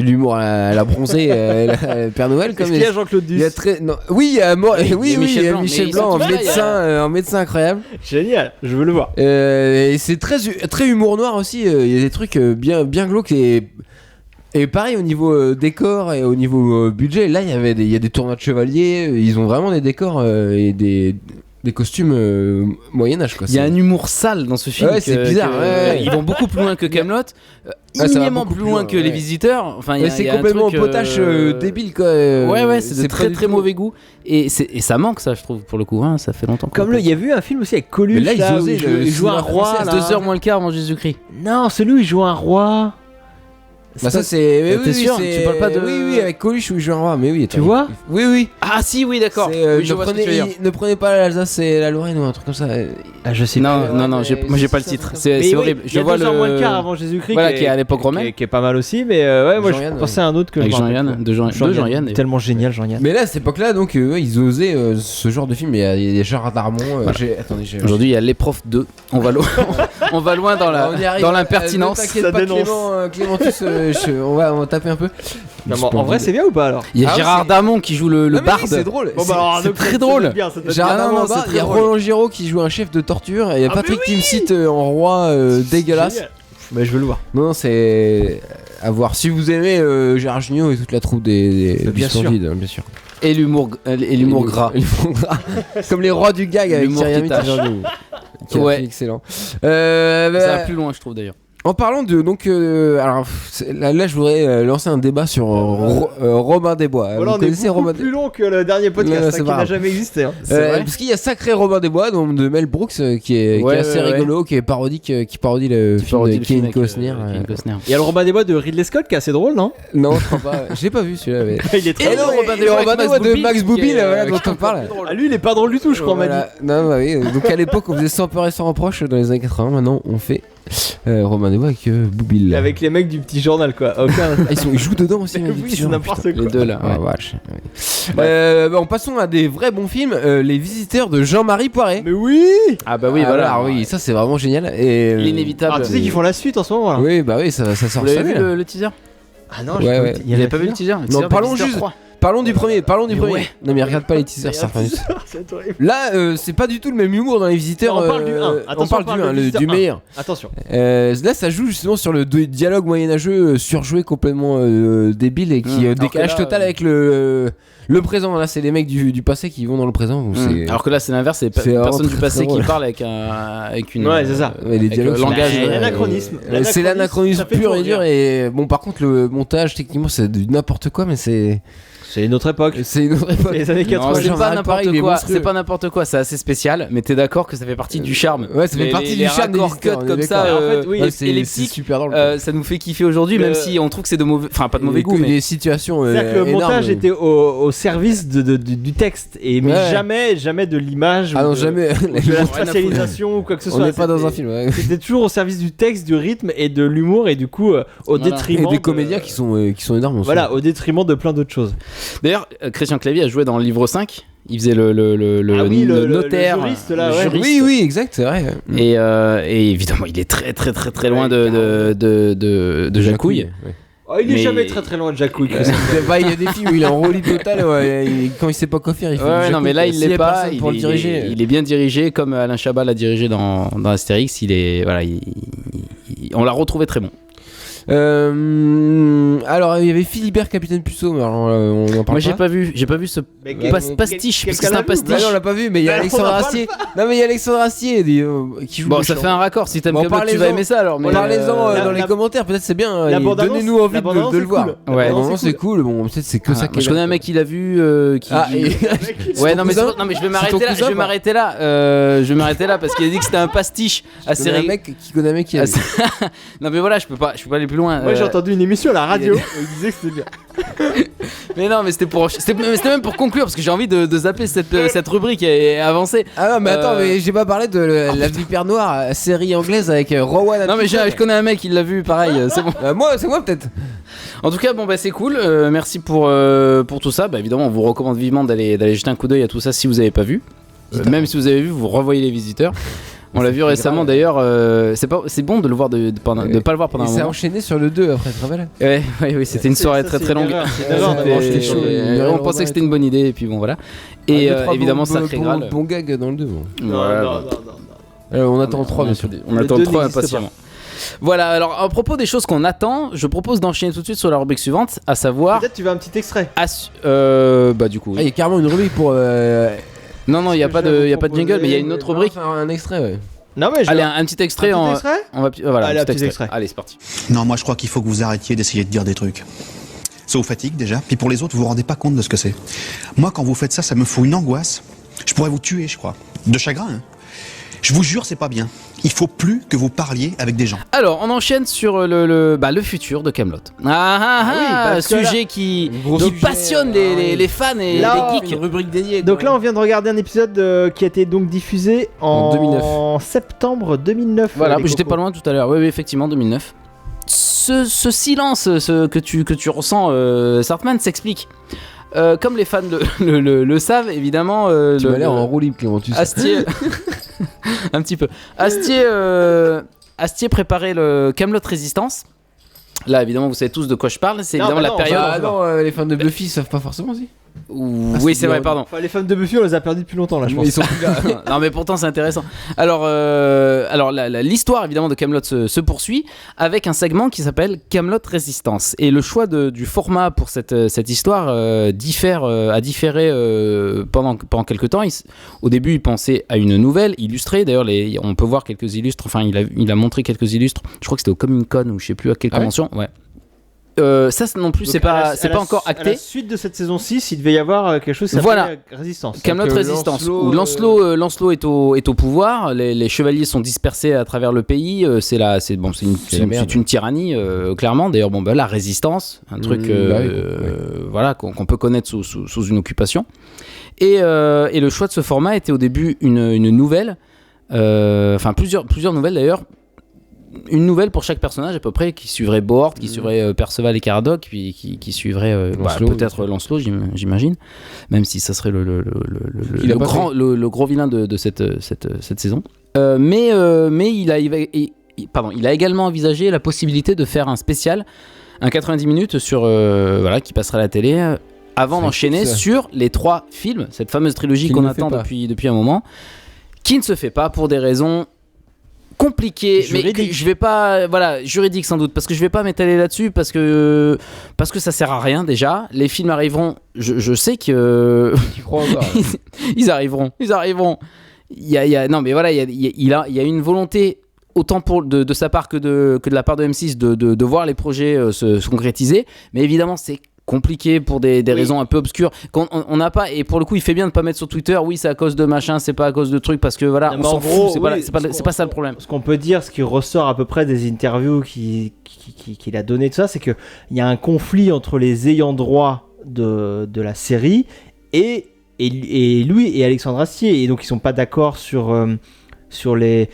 l'humour à la bronzée, le Père Noël. Est-ce qu'il y a Jean-Claude il y a Duss? oui, il y a Michel Blanc, Michel mais Blanc, ils sont tous là, en médecin incroyable. Génial, je veux le voir. Et c'est très humour noir aussi. Il y a des trucs bien glauques et pareil au niveau décor et au niveau budget. Là, il y a des tournois de chevaliers. Ils ont vraiment des décors et des costumes Moyen-Âge, quoi. Il y a un humour sale dans ce film. Ouais, c'est bizarre. Ouais. Ils vont beaucoup plus loin que Camelot, ça va immensément beaucoup plus plus loin loin, que ouais. Les Visiteurs. Enfin, il y a, c'est il y a un complètement truc, potache débile, quoi. Ouais, c'est de pas très du très tout- mauvais goût. Et ça manque, ça, je trouve, pour le coup. Hein, ça fait longtemps. Comme il y a vu un film aussi avec Coluche. Mais là, ils osaient, où il joue un roi. C'est là. 2h moins le quart avant Jésus-Christ. Non, celui où il joue un roi. Bah ça c'est. T'es sûr Tu parles pas de- Oui, avec Coluche où il joue un roi, mais oui. Tu vois? Oui. Ah si, oui, d'accord. C'est, Oui, je vois ce que tu veux dire. ne prenez pas l'Alsace et la Lorraine ou un truc comme ça. Ah, je sais Non, plus. non, moi j'ai pas le titre. C'est horrible. Je vois 2 ans moins le quart avant Jésus-Christ. Voilà, qui est à l'époque romaine. Qui est pas mal aussi, mais ouais, moi Jean-Yann, je pensais à un autre que Avec je me rappelle Jean-Yann, pas. de Jean-Yann. Tellement génial, Jean-Yann. Mais là, à cette époque-là, donc, ils osaient ce genre de film. Il y a des Gérard Darmon. Attendez, Aujourd'hui, il y a Les Profs 2. On va loin, on va loin dans on y arrive. dans l'impertinence. Ne t'inquiète Ça pas, dénonce. Clémentus, on va taper un peu. Non, mais en vrai, c'est bien ou pas alors? Il y a Ah, Gérard c'est- Darmon qui joue le Non, mais barde. oui, c'est drôle. Bon, bah, alors, c'est donc, très ça drôle. doit être bien, ça doit être Gérard bien. Darmon, c'est il très y a drôle. Roland Giraud qui joue un chef de torture. Et il y a Ah, Patrick mais oui. Timsit en roi dégueulasse. Génial. Bah, je veux le voir. Non, c'est à voir. Si vous aimez Gérard Jugnot et toute la troupe des Bien du sûr. Splendide, bien sûr. Et l'humour gras. L'humour gras. Comme les rois du gag avec L'humour Thierry qui Amiot, tâche. qui a Ouais. fait excellent. Ça va Bah, plus loin, je trouve d'ailleurs. en parlant de donc alors là je voudrais lancer un débat sur Robin des Bois. Voilà, Vous on est connaissez beaucoup Robin plus long que le dernier Non, podcast non, hein, c'est qui pas n'a grave. jamais existé. Hein. vrai parce qu'il y a Sacré Robin des Bois donc de Mel Brooks qui est Ouais, assez ouais, rigolo, qui est parodique, qui parodie le film de Kevin Costner. Kevin Costner. Il y a le Robin des Bois de Ridley Scott qui est assez drôle, non? Non, je crois pas. Je l'ai pas vu celui-là. Mais... Il est très Et drôle. le Robin des le Bois Robin avec des Max Bois de Boublil, Max qui Boublil, est, voilà, qui dont est on parle. Ah, lui, il est pas drôle du tout, je crois, on m'a dit. Voilà. Non, bah oui. Donc à l'époque on faisait Sans peur et sans reproche dans les années 80. Maintenant on fait Robin des Bois avec Boublil. Avec les mecs du petit journal, quoi. Aucun. Ah, ils jouent dedans aussi. Oui, les petits c'est gens, n'importe putain. quoi. Les deux là. Ah, ouais. vache. Bon, passons à des vrais bons films. Les Visiteurs de Jean-Marie Poiret. Mais oui! Ah bah oui, voilà. alors oui, ça c'est vraiment génial. Et L'inévitable. Ah, tu sais qu'ils font la suite en ce moment là. Oui, bah oui, ça sort Vous cette l'avez vu année, là. le teaser Ah non, Ouais, j'ai pas ouais. vu. Vous avez pas vu le teaser? Le teaser de parlons Visiteurs juste. 3. Parlons du premier. Mais ouais. Non mais regarde pas les teasers, ça fait juste. C'est horrible. Là, c'est pas du tout le même humour dans les Visiteurs. On parle du 1. On Attention, parle du 1, Visiteur du 1. meilleur. Attention. Là, ça joue justement sur le dialogue moyenâgeux surjoué complètement débile et qui Alors décalage que là, total avec le présent. Là, c'est les mecs du passé qui vont dans le présent. Donc c'est- Alors que là, c'est l'inverse, c'est c'est personne vraiment du très, passé très qui drôle. parle avec une. Ouais, c'est ça. Ouais, les avec dialogues le sont- langage. Bah, l'anachronisme. C'est l'anachronisme ça fait pur et toujours dur. rire. Et bon, par contre, le montage, techniquement, c'est du n'importe quoi, mais c'est une autre époque. C'est une autre époque. Les années Non, 80. c'est Jean-Marie pas n'importe Poiret, il est quoi. monstrueux. C'est pas n'importe quoi. C'est assez spécial, mais t'es d'accord que ça fait partie du charme. Ouais, ça fait partie du charme des raccords Visiteurs, cut on est comme ça, d'accord. En fait, oui, Ouais, c'est elliptiques, super drôle. ça nous fait kiffer aujourd'hui, même si on trouve que c'est de mauvais, enfin pas de mauvais Et goût, que mais des situations C'est-à-dire que le énormes. montage était au service du texte, mais Ouais. jamais de l'image. Ah ou non, de- jamais. ou de la spatialisation ou quoi que ce On soit. n'est pas dans un C'était- film. Ouais. C'était toujours au service du texte, du rythme et de l'humour, et du coup, au Voilà. détriment. Et des de- comédiens qui sont énormes aussi. Voilà, au détriment de plein d'autres choses. D'ailleurs, Christian Clavier a joué dans le livre 5. Il faisait le Ah oui, le notaire, juriste, là, le ouais. juriste. Oui, oui, exact, c'est vrai. Et évidemment, il est très loin de Jacouille. Ouais. Oh, il est Mais- jamais très loin de Jacouille. Christian. Bah, il y a des films où il est en roulis total. Ouais, quand il sait pas quoi faire, il fait. Ouais, du non, mais Jacouille, là, quoi. il S'il y l'est a pas. personne pour le diriger. Il est bien dirigé, comme Alain Chabat l'a dirigé dans Astérix. On l'a retrouvé très bon. Alors, il y avait Philibert, Capitaine Puceau. Mais alors, on en parle Moi, j'ai pas vu ce Mais pastiche, parce que c'est un quelqu'un l'a vu ou pastiche. Bah non, on l'a pas vu, mais il y a Mais Alexandre on va pas Astier. Non, mais il y a Alexandre Astier qui joue. Bon, le ça méchant. fait un raccord. Si t'aimes Bon, Camelot, tu vas parlez-en. aimer ça alors. Mais Parlez-en la- dans les la- commentaires, peut-être c'est bien. la et bande-annonce- Donnez-nous envie la bande-annonce, de le c'est voir. cool. Ouais. La Non, bande-annonce, c'est cool. Bon, peut-être c'est que ça moi, je connais un mec qui l'a vu. Qui... Ouais, non mais je vais m'arrêter là. Je vais m'arrêter là. Je vais m'arrêter là parce qu'il a dit que c'était un pastiche assez C'est un rigolo. mec qui connaît un mec qui a. assez- Non mais voilà, je peux pas aller plus loin. Moi, j'ai entendu une émission à la radio où il disait que c'était bien. Mais non, mais c'était même pour conclure parce que j'ai envie de zapper cette rubrique et avancer. Ah non, mais attends, Euh, mais j'ai pas parlé de La Vipère Noire, série anglaise avec Rowan Non mais Atkinson. je connais un mec qui l'a vu, pareil. C'est bon. C'est moi peut-être. En tout cas, bon bah c'est cool. Merci pour tout ça. Bah évidemment, on vous recommande vivement d'aller jeter un coup d'œil à tout ça si vous avez pas vu. Même si vous avez vu, vous revoyez Les Visiteurs. On l'a vu récemment d'ailleurs. C'est bon de le voir de pas le voir pendant Il un s'est moment. enchaîné sur le 2 après, tu te rappelles? Oui, c'était une soirée Ça, très c'est très une longue. erreur, c'est une erreur C'était- d'avoir c'était jeté chaud. chaud. On pensait que c'était une bonne idée et puis bon voilà. Et évidemment Sacré Graal. Bon gag dans le 2. Bon. Ouais, On attend le 3 bien sûr. On Le attend 2 trop n'existe impatiemment. Voilà, alors à propos des choses qu'on attend, je propose d'enchaîner tout de suite sur la rubrique suivante, à savoir. Peut-être tu veux un petit extrait. Bah du coup. Ah, il y a carrément une rubrique pour Non, il y a pas de jingle, mais il y a une autre rubrique. On va faire un extrait, ouais. Non mais Allez, un petit extrait. Un petit extrait On va voilà, Allez, un un petit extrait. Allez, c'est parti. Non, moi je crois qu'il faut que vous arrêtiez d'essayer de dire des trucs. Ça vous fatigue déjà, puis pour les autres, vous vous rendez pas compte de ce que c'est. Moi, quand vous faites ça, ça me fout une angoisse. Je pourrais vous tuer, je crois. De chagrin, hein. Je vous jure, c'est pas bien. Il faut plus que vous parliez avec des gens. Alors, on enchaîne sur le futur de Kaamelott. Sujet qui passionne les fans et là, les geeks. Une rubrique dédiée. Donc là, on vient de regarder un épisode qui a été donc diffusé en 2009. septembre 2009. Voilà, les j'étais cocos. pas loin tout à l'heure. Oui, effectivement, 2009. Ce silence que tu ressens, Sartman, s'explique. Comme les fans le savent, évidemment. Tu m'as l'air en roue libre, Clément. Astier. Un petit peu. Astier préparait le Kaamelott Résistance. Là, évidemment, vous savez tous de quoi je parle. C'est évidemment la période. Ah non, les fans de Buffy savent pas forcément aussi. Oui, c'est vrai, pardon. Enfin, les fans de Buffy, on les a perdus depuis longtemps là, je pense. Ils sont plus là. Non, mais pourtant c'est intéressant. Alors l'histoire évidemment de Kaamelott se poursuit avec un segment qui s'appelle Kaamelott Résistance. Et le choix du format pour cette histoire a différé pendant quelques temps. Au début, il pensait à une nouvelle illustrée. D'ailleurs, on peut voir quelques illustres. Enfin, il a montré quelques illustres. Je crois que c'était au Comic Con ou je sais plus à quelle convention. Ouais. Ça non plus, Donc, c'est pas encore À acté. la suite de cette saison 6, il devait y avoir quelque chose qui s'appelait Résistance. Kaamelott Résistance, où Lancelot est au pouvoir, les chevaliers sont dispersés à travers le pays, c'est une tyrannie, clairement. D'ailleurs, la Résistance, un truc voilà, qu'on peut connaître sous une occupation. Et le choix de ce format était au début une nouvelle, enfin plusieurs nouvelles d'ailleurs. Une nouvelle pour chaque personnage à peu près, qui suivrait Bohort, qui suivrait Perceval et Caradoc, puis qui suivrait peut-être Lancelot, j'imagine, même si ça serait le gros vilain de cette saison. Mais il a également envisagé la possibilité de faire un spécial, un 90 minutes qui passera à la télé, avant d'enchaîner sur les 3 films, cette fameuse trilogie qu'on attend depuis un moment, qui ne se fait pas pour des raisons compliqué, juridique. Mais je vais pas, juridique sans doute, parce que je vais pas m'étaler là-dessus, parce que ça sert à rien déjà. Les films arriveront, je sais que Tu crois encore. ils arriveront. Il y a une volonté autant de sa part que de la part de M6 de voir les projets se concrétiser, mais évidemment c'est compliqué pour des raisons un peu obscures qu'on n'a pas, et pour le coup il fait bien de pas mettre sur Twitter oui c'est à cause de machin, c'est pas à cause de trucs, parce que voilà, on s'en fout, c'est pas ça le problème. Ce qu'on peut dire, ce qui ressort à peu près des interviews qu'il a donné, tout ça, c'est qu'il y a un conflit entre les ayants droit de la série et lui et Alexandre Astier, et donc ils sont pas d'accord sur les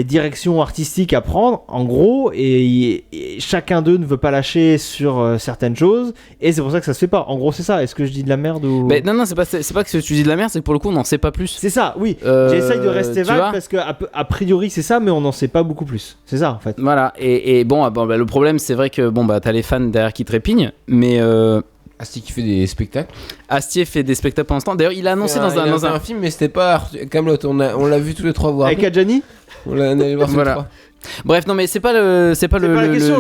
directions artistiques à prendre, en gros, et chacun d'eux ne veut pas lâcher sur certaines choses, et c'est pour ça que ça se fait pas. En gros, c'est ça. Est-ce que je dis de la merde ou... Non, c'est pas que tu dis de la merde, c'est que pour le coup, on n'en sait pas plus. C'est ça, oui. J'essaye de rester vague parce que a priori c'est ça, mais on n'en sait pas beaucoup plus. C'est ça en fait. Voilà. Et le problème, c'est vrai que t'as les fans derrière qui trépignent, mais Astier qui fait des spectacles. Astier fait des spectacles pour l'instant. D'ailleurs, il a annoncé dans un film, mais c'était pas Kaamelott. On l'a vu tous les 3 voir. Avec Adjani. On l'a allé voir tous les 3. Bref, non mais c'est pas le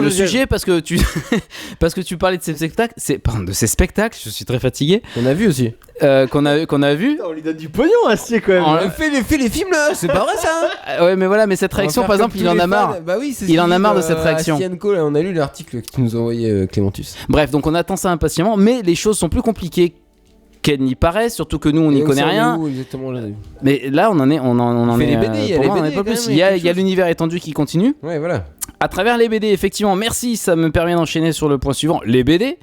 sujet, parce que tu parlais de ces spectacles, de ces spectacles, je suis très fatigué. On a vu aussi. Qu'on a vu. On lui donne du pognon, Astier, quand même. On fait les films là, c'est pas vrai ça. Ouais, mais voilà, mais cette réaction, par exemple, il en a marre. Bah oui, il en a marre de cette réaction. Astienko, là, on a lu l'article que tu nous as envoyé, Clémentus. Bref, donc on attend ça impatiemment, mais les choses sont plus compliquées qu'elle n'y paraît, surtout que nous on n'y connaît rien. Mais là on en est pas plus. Il y a l'univers étendu qui continue. Ouais, voilà. À travers les BD, effectivement, merci, ça me permet d'enchaîner sur le point suivant. Les BD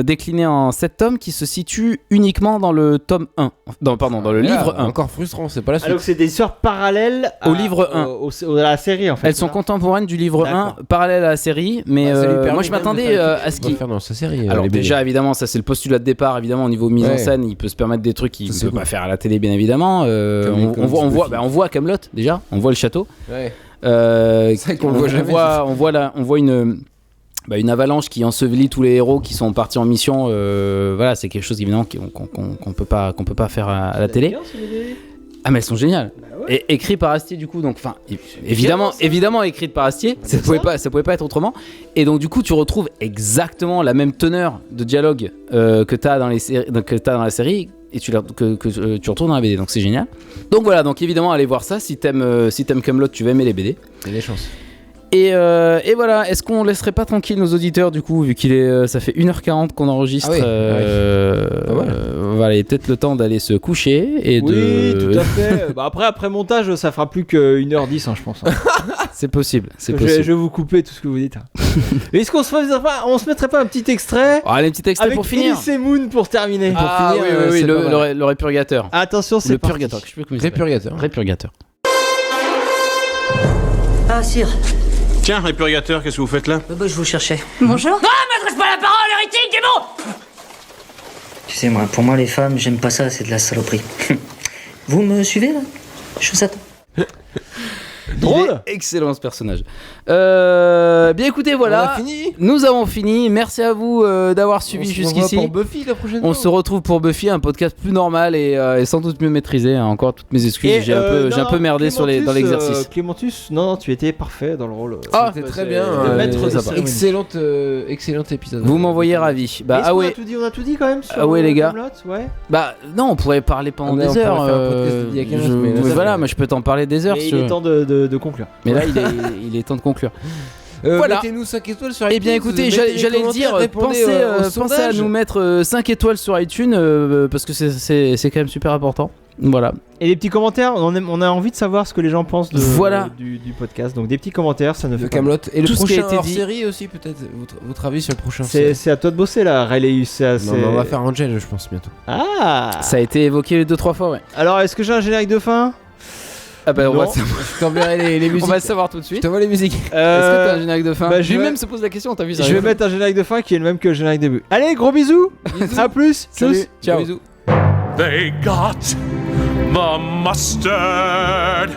déclinés en 7 tomes qui se situent uniquement dans le tome 1. Dans le livre 1. Encore frustrant, c'est pas la suite. Alors que c'est des histoires parallèles au livre 1. À la série en fait. Elles sont contemporaines du livre 1, parallèles à la série, mais moi je m'attendais à ce qu'il faire dans sa série. Alors déjà évidemment, ça c'est le postulat de départ, évidemment au niveau mise en scène, il peut se permettre des trucs qu'il ne peut pas faire à la télé, bien évidemment. On voit Kaamelott déjà, on voit le château. Ouais. C'est vrai qu'on le voit jamais. On voit une avalanche qui ensevelit tous les héros qui sont partis en mission. Voilà, c'est quelque chose évidemment qu'on peut pas faire à la télé. Ah mais elles sont géniales. Et écrit par Astier du coup, donc enfin évidemment écrite par Astier, ça pouvait pas être autrement. Et donc du coup tu retrouves exactement la même teneur de dialogue que t'as dans la série. et tu retournes dans la BD. Donc c'est génial. Donc voilà, donc évidemment allez voir ça si t'aimes Kaamelott, tu vas aimer les BD. Il y a des chances. Et voilà, est-ce qu'on laisserait pas tranquille nos auditeurs du coup, vu ça fait 1h40 qu'on enregistre. Voilà, il y a peut-être le temps d'aller se coucher et oui, tout à fait. Bah après montage, ça fera plus que 1h10, je pense. C'est possible, c'est je possible. vais vous couper tout ce que vous dites. Est-ce qu'on se mettrait pas un petit extrait? Allez, un petit extrait avec pour finir. Elise et Moon pour terminer. Oui, le répurgateur. Attention, c'est le parti. purgateur. Je sais plus comment il s'appelle. Répurgateur. Ah, sire. Tiens, répurgateur, qu'est-ce que vous faites là? Je vous cherchais. Bonjour. Non, m'adresse pas la parole, hérétique, démon! Tu sais, moi, pour moi, les femmes, j'aime pas ça, c'est de la saloperie. Vous me suivez, là? Je vous attends. Drôle. Excellent ce personnage. Bien écoutez, voilà. On a fini. Nous avons fini. Merci à vous d'avoir suivi jusqu'ici. On se revoit pour Buffy la prochaine fois. On se retrouve pour Buffy, un podcast plus normal et sans doute mieux maîtrisé. Encore toutes mes excuses. Et J'ai un peu merdé dans l'exercice. Clémentus, non, tu étais parfait dans le rôle. C'était très bien. Excellent épisode. Vous m'envoyez ravi. Bah on a tout dit quand même. Sur les gars. Ouais. Bah non, on pourrait parler pendant des heures. Voilà, moi je peux t'en parler des heures. Mais il est temps de conclure. Mais là, il est temps de conclure. Voilà. Mettez-nous 5 étoiles sur iTunes. Eh bien écoutez, j'allais le dire, pensez à nous mettre 5 étoiles sur iTunes parce que c'est quand même super important. Voilà. Et les petits commentaires, on a envie de savoir ce que les gens pensent du podcast. Donc des petits commentaires, ça ne fait Kaamelott. Et le tout prochain ce qui a été dit. hors-série aussi peut-être. Votre avis sur le prochain? C'est à toi de bosser là, Rayleigh. On va faire Angel, je pense bientôt. Ah. Ça a été évoqué 2-3 fois, ouais. Alors est-ce que j'ai un générique de fin? Ah bah on va je t'enverrai les musiques. On va le savoir tout de suite. Je t'envoie les musiques. Est-ce que t'as un générique de fin? Lui-même se pose la question, t'as vu ça? Je vais mettre un générique de fin qui est le même que le générique de début. Allez, gros bisous. À plus. Salut. Ciao. Bisous. They got the mustard.